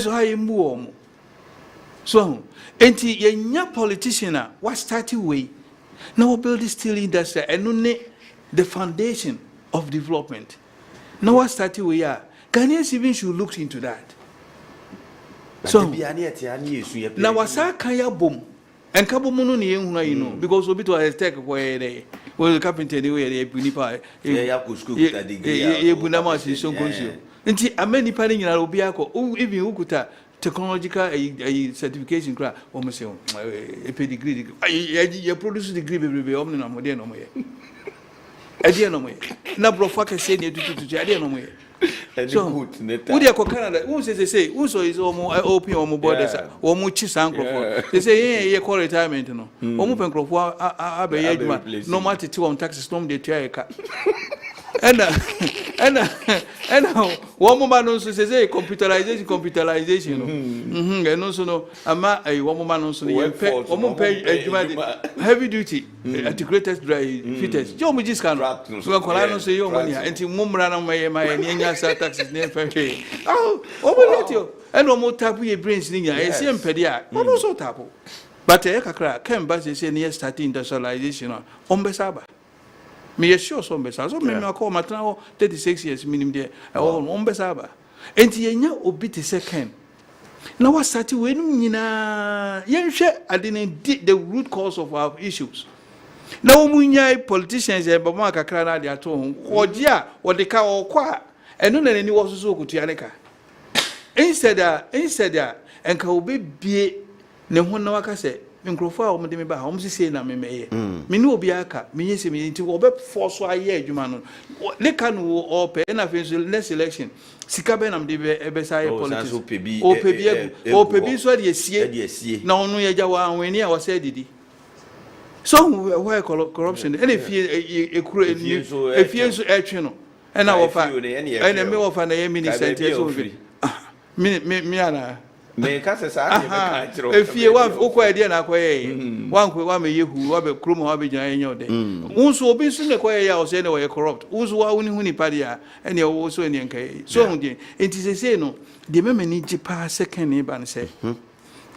so I move. So, and the politician what started way. Now we build the steel industry and the foundation of development. Now what started way Ghanaians even should look into that. So now wasa kaya boom and kabomono ni you know because obi to a tech where they well carpenter anyway they bunipa ye bunama si so konsu nti amani pani nyina obi akọ even ukuta technological certification kra o mo se a degree ye produce degree be o mo na mo de no mo ye ade no mo ye na brofa ka se ne tutu ade no mo ye. So, who they call Canada? Who says they say, who so is almost open or borders or much sank. They say, yeah, call retirement, no. Open crop, no matter 2 on taxes, no, they try a cat. And one woman also says, hey, computerization. And also, no, a woman also heavy duty, integrated fitters. Joe Mujis can rap. So, I say, your money, and to Mumran, my taxes near Fenke. Oh, and no more tap your brains, I see him pedia, but also tapo. But a crack can but they say near starting industrialization on Besaba. Me assure some Besaba, so maybe I call my 36 years minimum there, on Besaba. enti yenya obi te second na wasati we no nyina yenhwe ade ne the root cause of our issues na omunyai politicians e bama kakra na ade ato ho oje a wode ka okwa eno na nani wo so okutua ne ka instead enka obi bie ne ho na waka se nkrofo a omde me ba ha omsisi na me meye me ne obi aka me nyese me nti obe force aye adwuma no ne ka no ope na fe next election sika be na mde be say politics opebi so de esie na onu ye gya wa anweni a wase didi so why corruption and if you etwe no and na wo fa and me wo fa na ye minister so me ana me ka se sa de ka tro efie wa ukwa de na akoye wankwe wa me yehu wa be krum wa be gyan enyo de unso obi nso ne koye ya o se ne wo corrupt unso wa uni huni pade a ene wo so ene nkai so hu de enti se no de me mani gi pa second ne ba ne se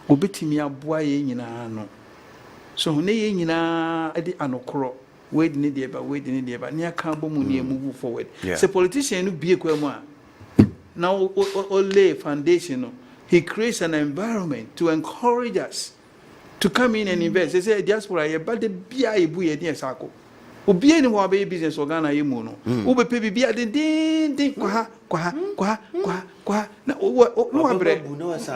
obetimi aboa ye nyina no so ne ye nyina ade anokro we de ne de ba ne aka bo mu ne move forward se politician no bie kwa mu a now lay foundation no he creates an environment to encourage us to come in and invest. They say diaspora ye but the bia ebu ye dey sako. Obi any ho be business organ ye mu no. Wo be pay bia den kwa na no abre.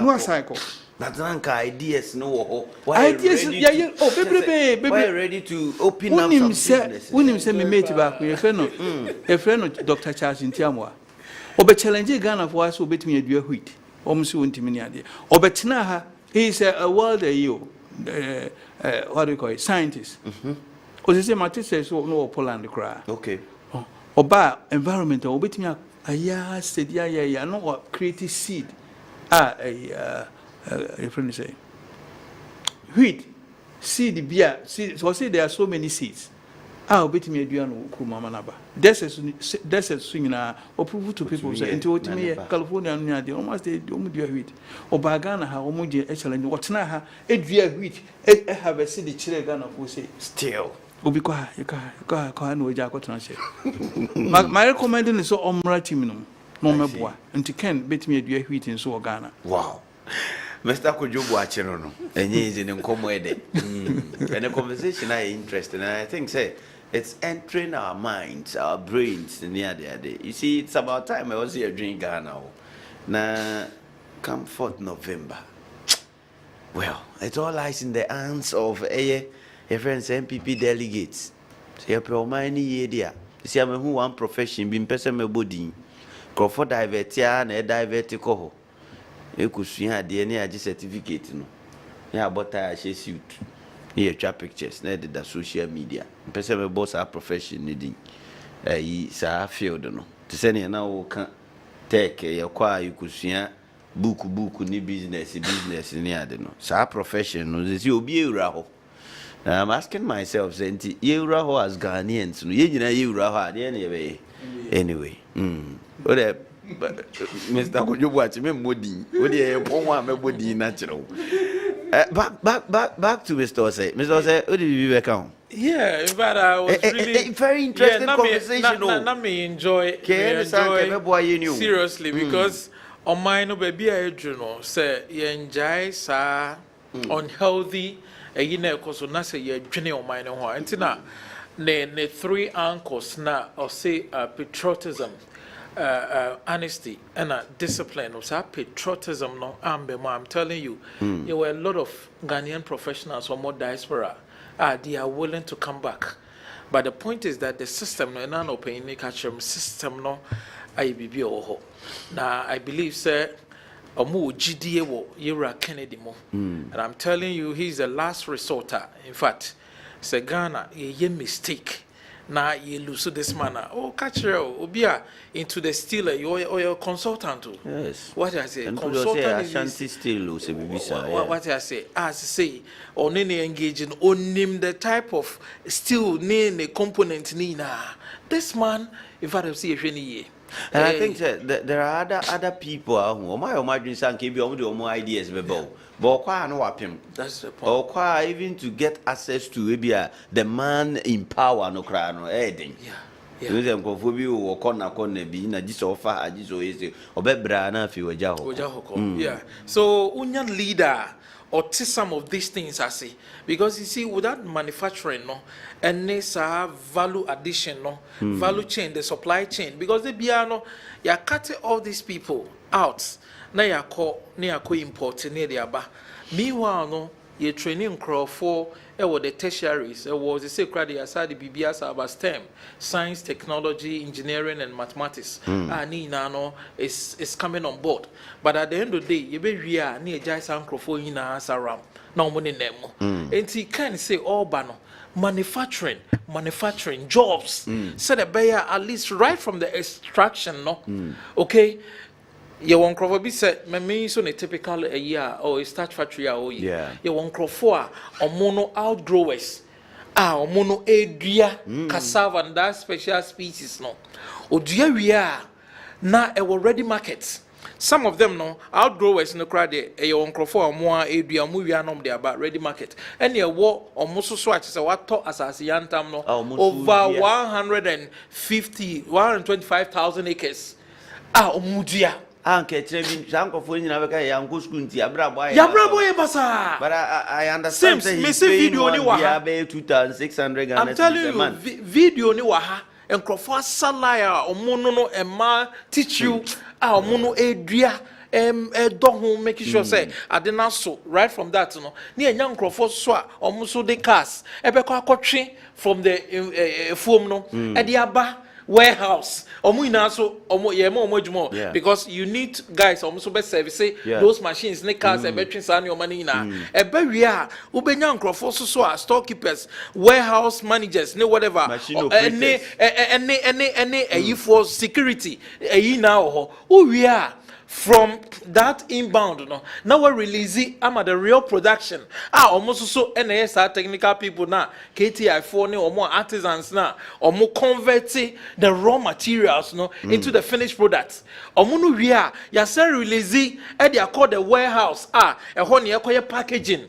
No cycle. That's an ideas no ho. Ideas yeah baby ready to open up some business. Unim say me mate back your friend no Dr. Charles Ntiamwa. Obe challenge Ghana for us obetimi adua wheat. Almost won't mean idea. Obetnaha, he is a world what do you call it? Scientist. Because the Matisse says no Poland cry. Okay. Oba environment, obetimia a ya said ya no creative seed. Your friend say wheat, seed beer, seed. So say there are so many seeds. Obetimi adua no kuma manaba. That's a swingina or prove to people say into California no almost they do wheat or bagana ha omuji excellent what na ha edua wheat have a city chile Ghana for say still obi kwa you ka no ja kwatna say my recommending is so omra team no meboa nti ken betimi adua wheat in so Ghana. Wow. Mr. Kojobu achiro no enye izi ne nkomo ede and the conversation I interested and I think say it's entering our minds, our brains near the day. You see, it's about time I was here during Ghana. Now, come 4th November. Well, it all lies in the hands of your friends, MPP delegates. So, you're probably here. You see, I'm one profession, being person my body. Go for divertia and a divertico. You could see her DNA certificate. No, yeah, but I suit. Here, trap pictures, near the social media. Person me boss our profession needing. Sa field no. To send you now can take your car you could see book ni business near the no. Sa profession no. This you be raho. Now I'm asking myself, senti you raho as Ghanaians no. You na you raho anyway. What Mr. Could you watch me modi? What do you want me body natural? Back to Mr. Ose. Mr. Ose, what did you become? Yeah, but I was really very interesting conversation. Let me enjoy seriously because on my no baby I know say you enjoy sa unhealthy you know cause na say you dwene on my no ho antina ne three anchors na or say patriotism honesty and discipline of patriotism no I'm telling you there were a lot of Ghanaian professionals or more diaspora they are willing to come back, but the point is that the system no and no paying system no IBB or now I believe sir omo GDA wo Yera Kennedy mo and I'm telling you he's the last resorter. In fact say Ghana ye mistake now you lose this man. Oh, catch you, Obia into the steel. You're a consultant too. Yes. What I say, consultant is still what I say, as say, on any engaging on name the type of steel name a component nina. This man, if I see if any. And I think that there are other people who my imagine some can be more ideas about. But that's the point. Or even to get access to maybe the man in power no cry no heading. You say nkrofo bi wo corner bi na giso ofa agiso ese obebra na afi waja hoko. Yeah. So union leader or some of these things I see, because you see without manufacturing no and this value addition no value chain, the supply chain, because they be no you cutting all these people out na you call import near the aba. Meanwhile no you training crowd for the tertiaries. It was the sacred aside the BBS about STEM, science, technology, engineering, and mathematics. Is coming on board. But at the end of the day, you be real near Jais Microphone in a around. No money nemo. And he can say all bano. Manufacturing jobs. So the buyer at least right from the extraction, no? Okay. You won't probably say, me so a typical a year or a starch factory or you won't crofo or mono outgrowers. Or mono adria cassava and that special species no. Or dear we are now a ready markets. Some of them no outgrowers in the crowd a yon crofo or more adria movie anom there about ready market. And your war or most swatch so what taught as a yantam no over 125,000 acres. Mudia. Anke Trevin, Janko for you never get young Guskunti, Abraboy. Basa. But I understand. Sims, video ni waha. 2,600. I'm telling you, video ni waha. And Crawford Salaya or Mono and Ma teach you our Mono Adria. Don't making sure say I did not so right from that near young Crawford Swa or Muso de Cas, Ebeka Cochi from the foam no at the Abba warehouse because you need guys almost best service those machines cars and batteries and your money now ubenya nkrofo so storekeepers warehouse managers whatever any for security now we are from that inbound now we're releasing the real production almost so NAS technical people now KTI for or more artisans now or more converting the raw materials into the finished products or we are releasing they are called the warehouse packaging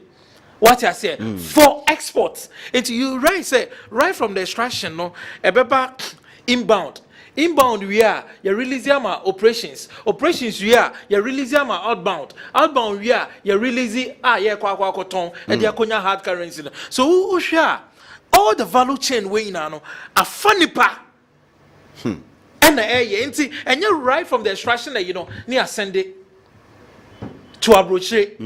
what I say for exports into you right from the extraction inbound we are you release our operations we are you release our outbound we are you release kwa and they are hard currency so who share all the value chain way now a funny pa and and you right from the extraction that near send it to abroche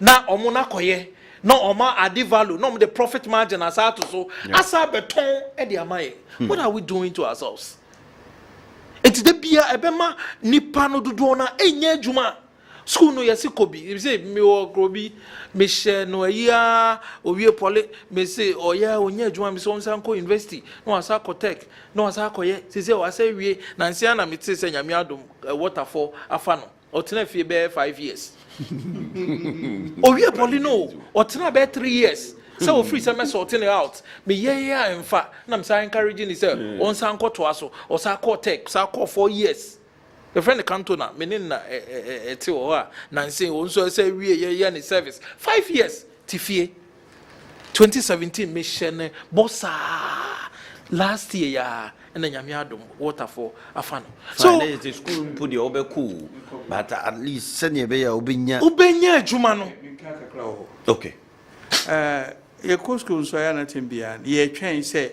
now omona koye no oma add value no the profit margin as to so as beton and the amaye what are we doing to ourselves? It's the beer ebema nipa no dodo na enye adwuma school no yesi kobi you say me wo grobi me share no ya owie pole me say oya onye adwuma me so nsan ko university no asa ko tech no asa ko ye say o asa wie na nsia na me say nyame adom waterfall afa no otena fie be 5 years owie pole no otena be 3 years. So free some sorting out. Me yeah in fact, I'm saying encouraging is on Sanko to us or Sako Tech, Sako 4 years. The friend the cantona, meaning Nancy also say we in service 5 years. Tifie 2017 mission bossa last year and then Yamiadum waterfall afano. So the school put the over cool, but at least send you Ubinya Jumano. Okay. Your school so I not in beyond. Ye train say,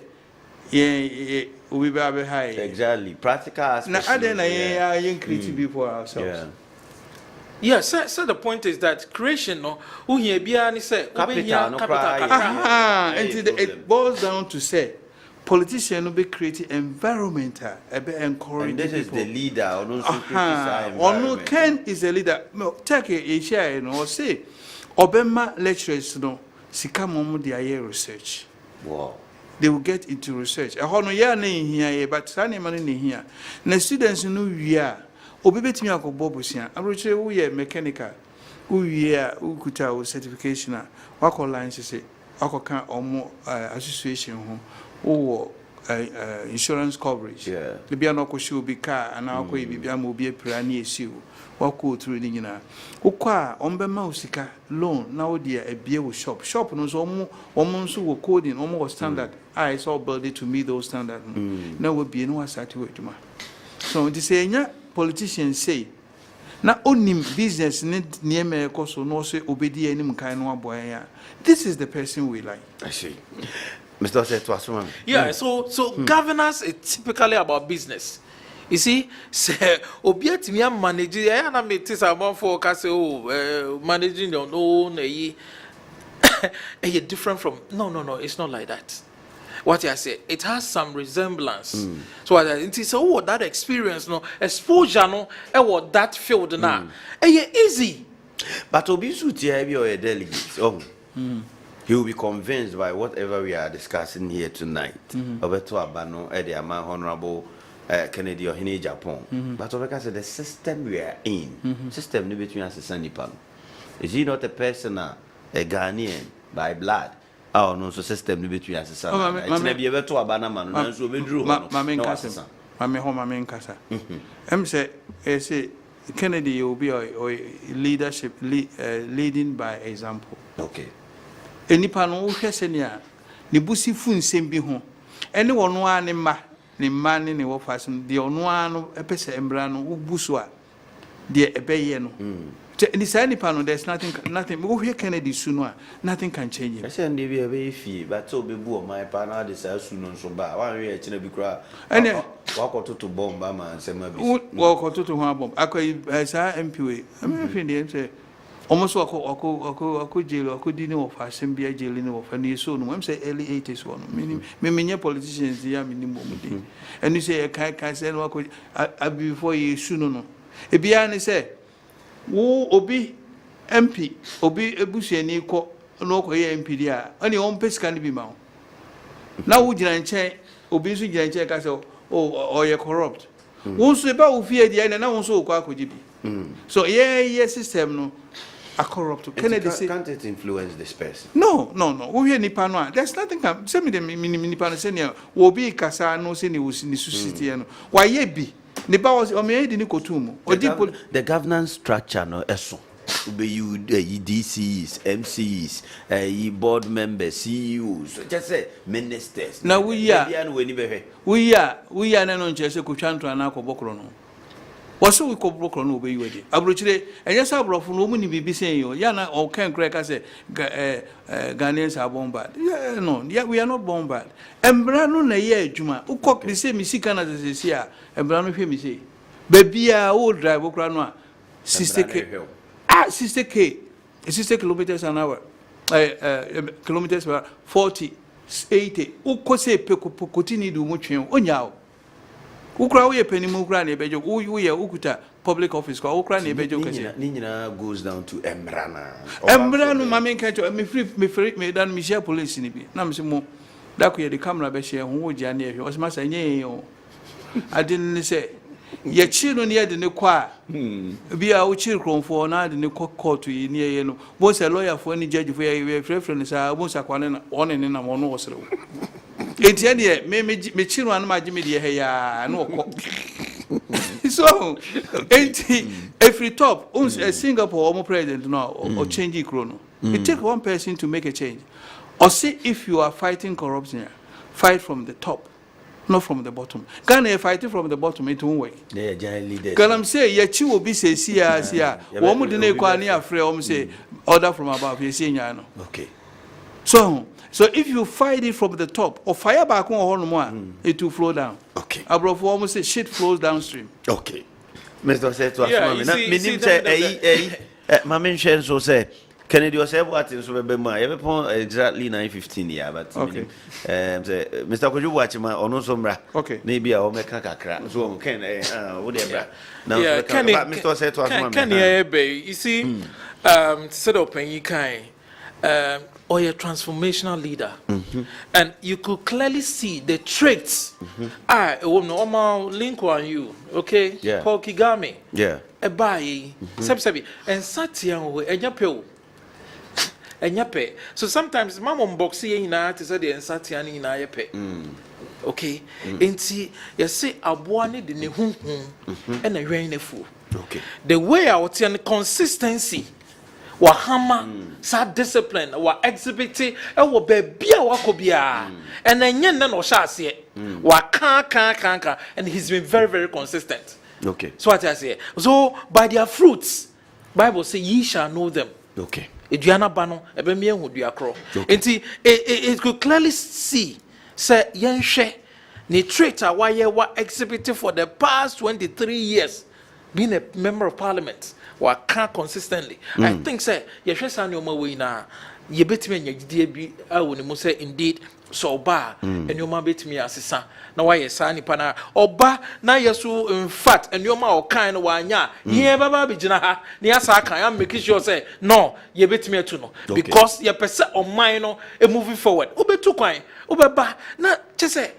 ye we be high. Exactly. Practical aspects. Now, I didn't create before ourselves. Yes, so the point is that creation, no, who here be any say capital. And it boils down to say, politicians will be creating environmental, encouraging. This is the leader, or no Ken is the leader. No, take a share, or say, Obama lecturers, no. Sika momo dia research. Wow. They will get into research. A hono ya na here but sane mane na here. Na students no wia obi betimi akobo bosia. Abroche wo ye mechanical. Wo wia wo kuta wo certification a wako line se wako kan omo association ho. Wo insurance coverage. Yeah. The be no show be car and now be be a prani issue. Walk through the Nina. Ukwa, Ombema Usika, loan, now dear a beer shop. Shop knows almost coding, almost standard. I saw building to meet those standards. Now would be no saturated. So the say, politicians say, now only business need near me, so no say obedi any kind of boy. This is the person we like. I see. Mr. Setwasman. Yeah, so governance is typically about business. You see, say obiet me manage. I na me this amount for case managing your own different from no, it's not like that. What I say, it has some resemblance. So it is that experience, no exposure, no what that field now. Easy. But Obisu Tiabi or a delegate, he will be convinced by whatever we are discussing here tonight. Obeto Abano, Eddie Ama, Honorable Kennedy or Hine Japan. But Obeka said the system we are in, system between us and Nipan. Is he not a person, a Ghanaian by blood? Oh no, so system between us and it's never ever to Abana man, so we drew Mame Casa. Say, Kennedy will be leadership leading by example. Okay. Any panel Hesenia, Nibusi Fun Sembi home. Anyone one in man in the fashion, the one a pesa embrano, Busua, dear Ebayeno. In this any panel, there's nothing. We hear Kennedy sooner, nothing can change it. I said, be a very fee, but so be boo my panel decides soon so bad. One way at Chinabicra, and walk to bomb Bama and Sema. Walk to one bomb. I could, as I MPA, I'm afraid say. Almost I could jail, I could dinner of fashion be a jailing of any soon. I'm say early 80s one, meaning many politicians, the minimum. And you say, I can't say, I before you soon. No. A bian say, who obi MP, obi ebusi any co, no MP, only one pace can be mount. Now would you change, obisi check us, or you're corrupt. Once about fear the end, and I also could be. So, yeah, system no. Corrupt. Can't it influence this person? No. We hear Nipano. There's nothing. Send me the Nipano senior. Will be Casa no seni was in the city. Why ye be? Nipa was or made in Kotumo. Or the governance structure no eso. Be you DCs, MCs, board members, CEOs, just say ministers. Now we are non chese kuchantu anako bokrono. Waso we ko brokro no obey wedi abrochire enyesa abrofo no mu ni bibi sen yo ya na o kan kreka say Ghanaians are bombard. Yeah, no, yeah, we are not bombard. Embra no na ye adwuma ukok be say misika na sese a embra no hwe mi say babia o drive okra no a 60k 60 kilometers an hour kilometers per 40 80 ukose pekotini du mo twen onyao ukra we penimu ukra na ebejo we ukuta public office ko ukra na ebejo kase ninyina goes down to embrana mama nka me free me dan me share police ni bi na me se mo da ko ye the camera be share ho ogia na ehwe o se ma sa nye yo adin ni se ye chi no ne de ne kwa bia o chi kronfo na de ne court yi ne ye no bo se lawyer fo ni judge fo ye frefre sa bo sa kwane na one ne na mo no osere enti de me chi no an ma ji me de he ya na okọ so enti every top Singapore almost president now or changing chrono it take one person to make a change or see if you are fighting corruption fight from the top not from the bottom. Ghana fighting from the bottom, it won't work. They are general leaders. Because I'm saying, Yachi will be say, see, one would say, order from above, you see, okay. So if you fight it from the top, or fire back on more, it will flow down. Okay. Above almost say shit flows downstream. Okay. Mr. Said to us, my mention so say. Kennedy was able to remember exactly 9:15 yeah, but okay. Mr. Could you watch my or no sombra? Okay. Maybe I'll make a crack. So can whatever. Now, Mr. Said to us, can you see, set up and you can, or a transformational leader, and you could clearly see the traits. A normal link on you, okay? Yeah. Paul Kigame, yeah. A buy, sabi, and Satya, and Yapel. And yape. So sometimes mama boxy na to say the Satya ni na yape. Okay. Enti you say aboa ne de ne hu and a rain fu. Okay. The way out and consistency wa hammer sa discipline wa exhibit e wo baby a wako bia and enye na no sha ase wa kan and he's been very very consistent. Okay. So what I say, so by their fruits Bible say ye shall know them. Okay. Eduana bano ebe mi ehu dua kro. Enti it could clearly see say yenhwe ni trait a wa exhibited for the past 23 years being a member of parliament wa can consistently. I think say yehwe san no ma we na ye betime nyagide bi a woni mu say indeed so ba enyoma betime asesa na wa yesa nipa na oba na yeso in fact enyoma o kan no wa anya here baba be gina ha na asa kan am make sure say no ye betime atu no because ye pese on mine no e moving forward obetu kwan obeba na chese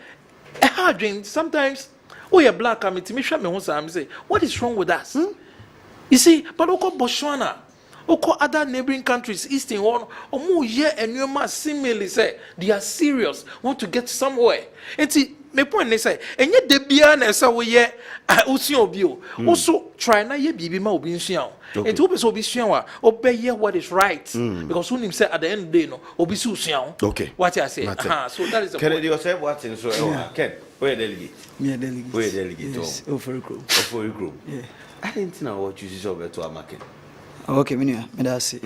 a hard dream sometimes oh yeah black am itimi hwe me ho sam say what is wrong with us you see but oko Botswana oko other neighboring countries eastern one omo ye enuema seemingly say they are serious want to get somewhere enti me point ne say enye de bia na say wo ye usun obi o also try na ye bibi ma obi nsuan enti wo pese obi suan wa obey what is right because who him say at the end of the day no obi su suan okay what I say so that is the Kennedy yourself what in so Ken where delegate me delegate where delegate yes over group yeah I didn't know what you said over to Amake. Okay, me that's it.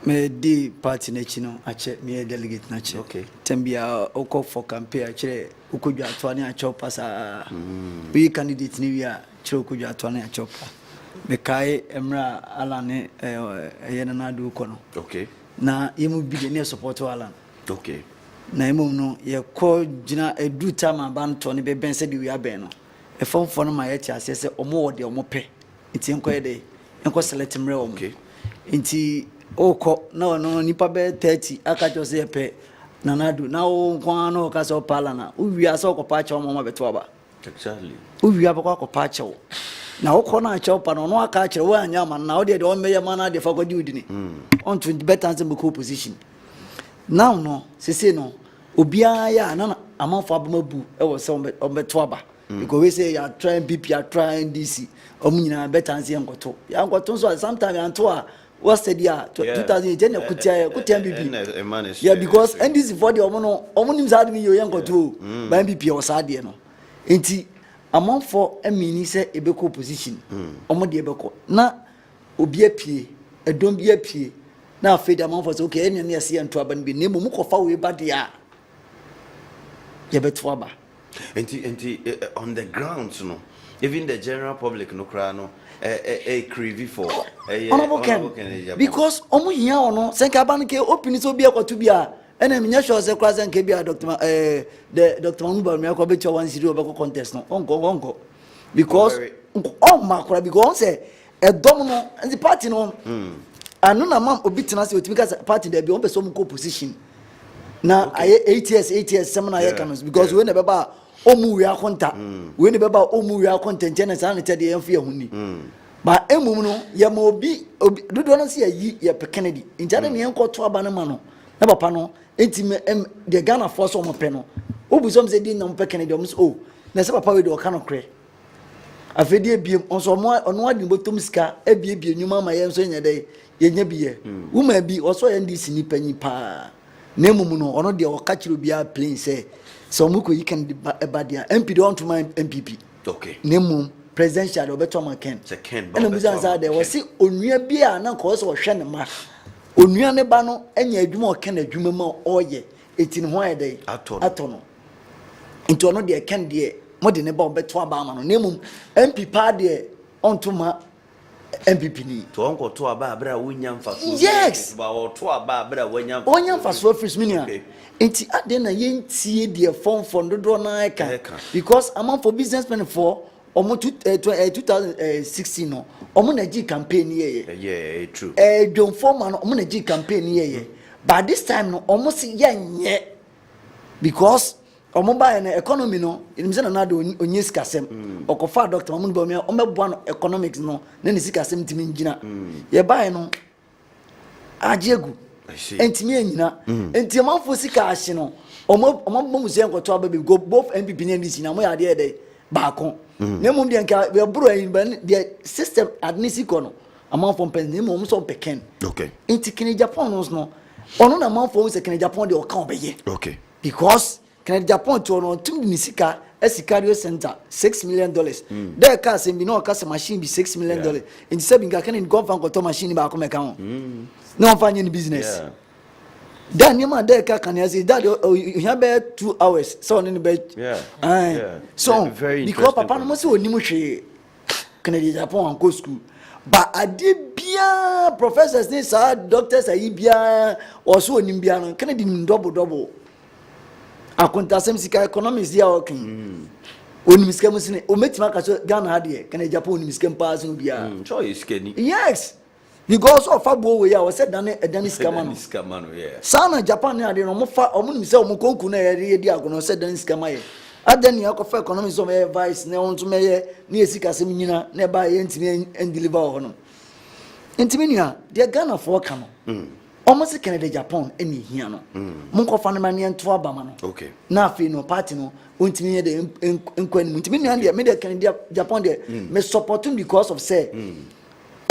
Me di party na chino ache me delegate na che. Okay. Tembia oko for campaign ache ukudwa atwane ache pasa. We candidate ni wi a che ukudwa atwane ache pa. Me kai emra alane yena na do ko no. Okay. Na yemu bi de ne support alan. Okay. Na yemu no ye ko gina edu time abanto ne be ben se di wi aben no. E fon fon no ma ye ti ase se omo wo de omo pe. Nti enko ye de enko select mre omo. Okay. Nti oko na no nipa be 30 aka jo se pe nanadu na o nkwa na o ka so pala na uwia so ko pa cha omo ma beto aba. Exactly. Uwia ba ko pa cha o. Na oko na cha pa no no aka kire wo anya ma na o de o meye ma na de fa godi udini. On to better than the position. Now no se no obia ya na amanfo abamabu e wo se o beto aba. Because we say you are trying BP, you are trying DC. Omunyina better and see enkoto. Ya enkoto so sometimes anto what's the year 2010 kutia BP. Yeah, because NDC for the omo nim sad me yo enkoto. Ba BP o sad no. Enti among for emini say ebeko position. Omo de ebeko. Na obi apie, edom bi apie. Na afede among for say okay, enya na see ento aba bi nemu mu kofa we ba dia. Ye beto aba. And on the grounds, no, even the general public, no, crano, a crave for honorable Ken, because omu here or no, Sankabanke open so be a to be a, and I'm not sure the class and can be a doctor, the Dr. Mumba, Miracle Better 1 contest, no, onko, because oh, Macra, because say a domino and the party no, and none among obituous because party there be on some position. Now I 8 years seminar comes because we never ba omu we are contact we never ba omu we are content and sanity the enfia huni but emu no ye ma obi do no see yi ye Kennedy injade ne enko to aba ne ma no na papa no entime the Ghana force o mo pe no obu some say din na mo pe Kennedy o mo oh na se papa we do ka no kre afedi ebiem onso mo ono adi botom sika ebie nyuma ma ye nso nya dey ye nya biye wuma bi oso ye ndisi ni panyi pa nemu no ono de o kachiro bia plain say so muko you can badia MP don't to my MPP okay nemu presidential obeto man Ken se Ken ba muza za de wo si onua bia na ko so hwe ne ma onua ne ba no enya adwuma o Ken adwuma ma oye eti ne ho ayede ato no nti ono de Ken de mo de ne ba obeto aba ma no nemu MP pa de onto ma MPP ni to onko to aba abra wonya mfaso yes ba o to aba abra wonya mfaso office minia enti ade na yentie de fon dodo na eka because amount for businessmen for omo 2016 no omo na gi campaign ye yeah true John Foreman omo na gi campaign ye but this time no omo si yenye because omo ba na economy no inimse na do onye sikasem okofa doctor omo ba me omeboa no economics no na ni sikasem timi ngina ye ba no ajiegu entimi anyina enti amanfo sika ahye no omo musu enkoto aba go both MPP and DC na mo ya de dey baako na mum de nka we bro ayin ban the system adnisi ko no amanfo pen na mum so peken okay enti kini Japan no ono na amanfo se kini Japan de o ka obeye okay because kini Japan to no tum ni sika Esikario Center $6 million. There cars in no cars machine be $6 million. In seven can in go fan to machine ba come account. No find any business. Then you man there can you say that you have 2 hours so on in bed. So because papa no say onimu hwe Canada Japan go school. But I did bia professors ni sa doctors ayi bia also onim bia no Canada double. Akontasem sika economics dia working onimiska musine o metima ka so Ghana hade kana Japan onimiska pass no bia choice keni yes because of abo we ya we said dan sika man sana Japan ne ade no mo fa o munimisa o mo konku na ye di agono said dan sika maye adan ya ko fa economics o me vice ne on to me ye ne sika sem nyina ne ba ye ntimi en deliver ho no ntimi nia de Ghana for ka no almost Canada Japan any here no munko fa no mane ento abama no okay na afi no party no ontimi ye de enkwani ntimi nua de me de Canada Japan de me support him because of say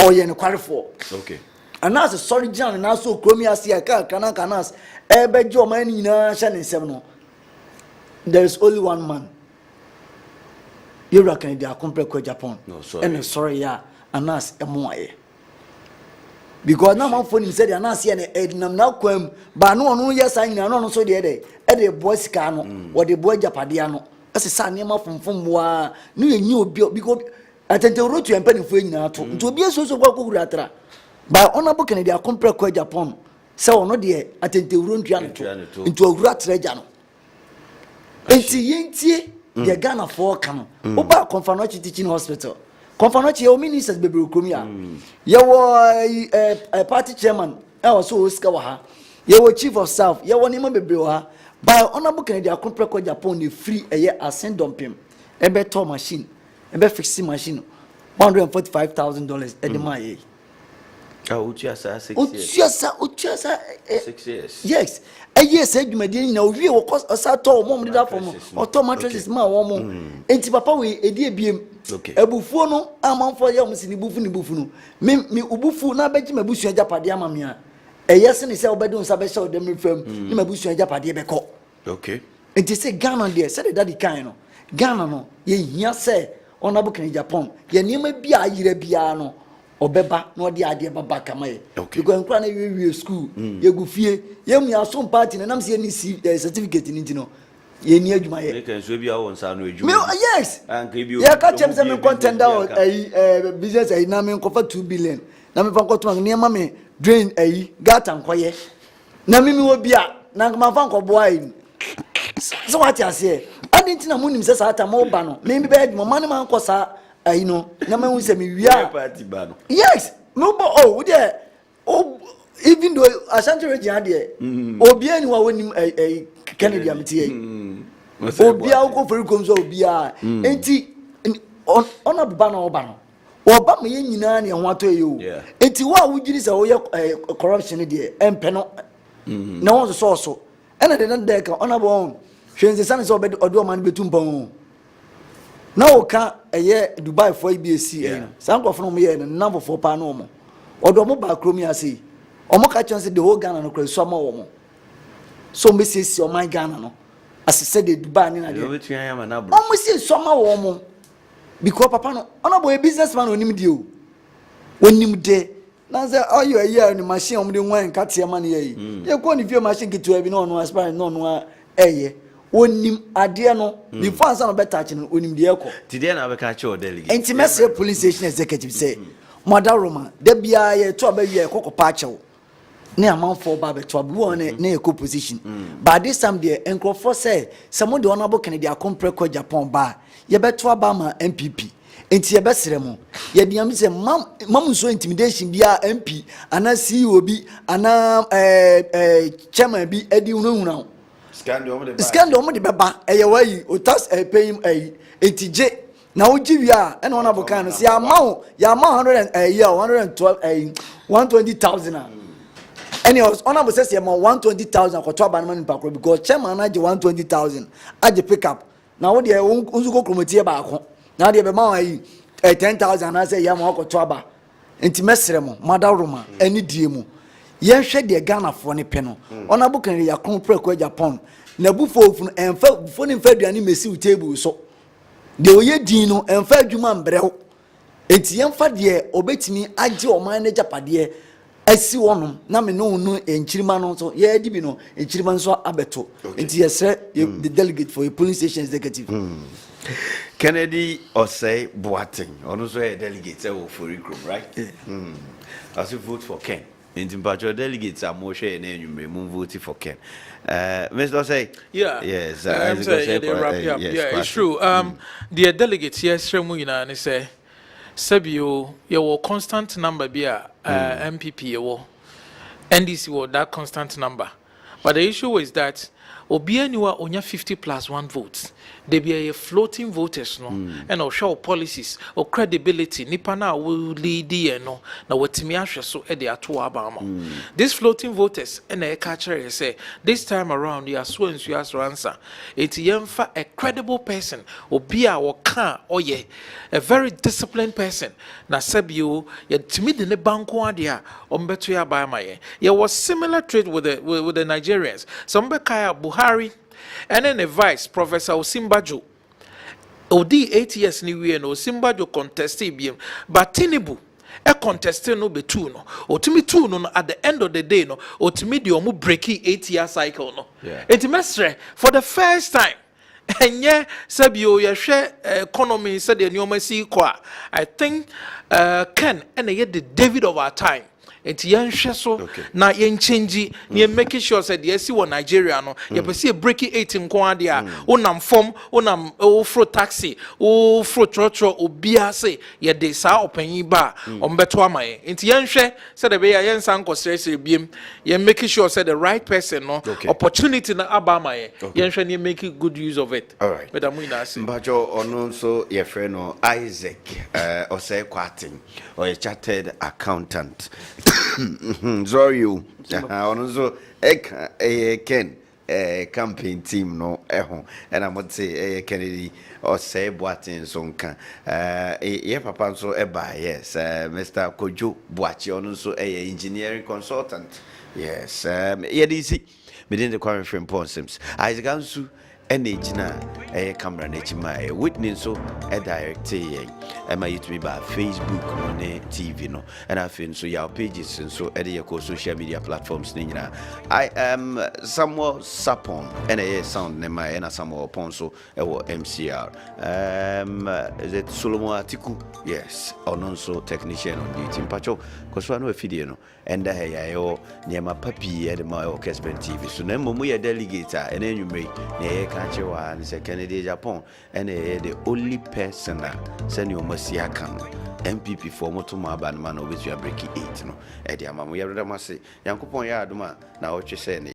oye no kwarefo okay and as sorry jan na so kromi asia kana kanas ebeje o man nyina hye ne nsem no there is only one man you reckon they are compare Japan no sorry and sorry ya anas emoaye because na man phone him said anas ye na edinam na kwam ba no no yes an nyina no so de de boy sika no wo de boy japade ano ase sa ne ma fomfom wa no yenyi obi because atente rotu empani fo nyina to nti obi so kwa kokuru atra ba ona bo Canada dia compare kwa Japan se ono de atente rotu ano to nti oguru atra ja no enti yentie de Ghana for kan oba Confanochi teaching hospital Confanochi o ministers bebre kromia ye wo party chairman e wo so Oscar wa ha ye wo chief of staff ye wo nima bebre wa ba ona bo Canada dia compare kwa Japan de free eye ascend dumping e be to machine ebe fixing machine $145,000 edemaye uchiasa 6 years yes a year said you made na owie wo cost osato mom did that for mo auto mattresses ma wo mo enti papa we edi ebiem ebufuo no amanfo ya omsi ni bufu no me ubufu na beji mabusu ajapade amame a eyese ne se obedi unsa be show dem fam ni mabusu ajapade be ko okay enti say Ghana there said daddy kind no Ghana no ye hia say Honorable Ken Japan ye niema bia ayire bia no obeba na odi ade baba kamaye because nkra na we school ye gufie ye mu aso party na nam se ni certificate ni ntino ye ni adwuma ye can so bia won sa no adwuma yes ye ka chem se me contender business na me nkofa 2 billion na me fa nkoto na niema me drain gata nkoye na me wo bia na ma fa nkobo ayi so what you say adinti na munim se sa ata mo ba no me be adwuma man man kosa ayi no na me hu se me wia party ba no yes no but oh there oh even though Ashanti region there obi ani wa wonim Kennedy amtie obi a ko feri kom so obi a enti ona ba na oba no oba me ye nyina na ho ato eyo enti wa wugiri se wo ye corruption there empe no na won so ena de nan de ka ona bo hwenze san se obedi odo man betum pon na o ka eye Dubai for IBC san ko funu mo ye na bo for pa no mo odo mo ba kromi ase o mo ka chance the whole Ghana no kra so ma wo mo so me si o man Ghana no asese de Dubai ni na de o mo si so ma wo mo because papa no ona bo a businessman onim de o onim de na say oyo eye ni machine om de wan ka tie ma ne ye ye ko ni fie machine kitu abi no no aspire no no eye onim ade no before answer no better touch no onim de ekọ ti de na be ka che o delegate enti message police station executive say mother Roma de bia ye to ba wie ekọ pa chew ne amanfo ba be to abu ne na eco position but this time there encrofo say some de honorable Kennedy akompre ko Japan ba ye beto aba ma MPP enti ye besere mo ye diam se mam so intimidation bia MP ana CEO bi ana chairman bi edi hunhuna scandal mo de beba eye wayi o tax pay him enti je na oji wi a na honorable kan no se ya ma 100 112 120,000 Any was honorable says you 120,000 for 12 man in because chairman na 120,000 at the pickup. Now what the unzu go committee back. Now the be 10,000 I say yam ko 12. Enti mesremo madaroma ani diemu. Yen hwe de Ghana fo ne pe no. Honorable kan ya kon preko Japan. Na bufo fun emfa bufo ne mfa aduane mesi table so. De oye din no emfa adwuma mbrew. Enti yemfa de obetimi age oman ne japade asi wonom na me no enchirima no so ye di bi no enchirima nso abeto. Enti yesre the delegate for a polling station executive. Kennedy Osei Boateng ono so a delegate for group, right? As you vote for Ken. In Timpacho delegates are more share and vote for Ken. Mr. Osei. Yeah. Yes. It's true. The delegates yes Shemuna and say Sabio your constant number be MPP NDC was that constant number. But the issue is that Obianiwa onya 50+1 votes. They be a floating voters no, and or show policies or credibility. Nipana will lead the no. Now what Timiasha so at the Atua Abama. These floating voters and a catcher say this time around you are so and you answer. It's yemfa a credible person or be our car or ye a very disciplined person. Na Sebio yet timid in the banquadia on Betuya Bamaye. There was similar trade with the Nigerians. Some Bekaya Buhari. And then a vice, Professor Osimbajo. Odi 8 years ni we no Osimbajo contested BM. But Tinubu, a contested no be two no. Otimi two no at the end of the day no. Otimi di omu breaking 8-year cycle no. It's mestre for the first time. And yeah, Sabio ya share economy said the new si kwa. I think Ken and yet the David of our time. Enti yen hwe so na yen change na make sure said the see one Nigeria no ye pese breaking 8 nko ade a onam form onam fro taxi o fro trotro obia say ye de sa opanyin ba ombeto amaye enti yen hwe said the be yen san ko stress biem yen make sure said the right person no opportunity na aba amaye yen hwe na make good use of it. All right, madam ina say mbajo ono so ye friend no Isaac Osei Kwating or a chartered accountant. Sorry you ono so Ken campaign team no and I would say Kennedy Osei Boateng so nka ye papa so yes Mr. Kojo Boachi ono so engineering consultant, yes ye DC within the current frame ponsims Isaac Ansu energy na camera na chima witness so direct am I to me by Facebook on TV no and I feel so your pages and so your social media platforms nina. I am Samuel Sapon and sound name my and Samuel Ponso MCR is it Solomon Atiku, yes or also technician on duty pacho because one video no and I near my puppy at my Kessben TV so then we are delegator and then you may and say Kennedy Japan and the only person send you must see MPP for Motuma Banman, which you are breaking 8 no. Eddie Mamma, we are the Massey, Yankupon Yaduma, now what you say.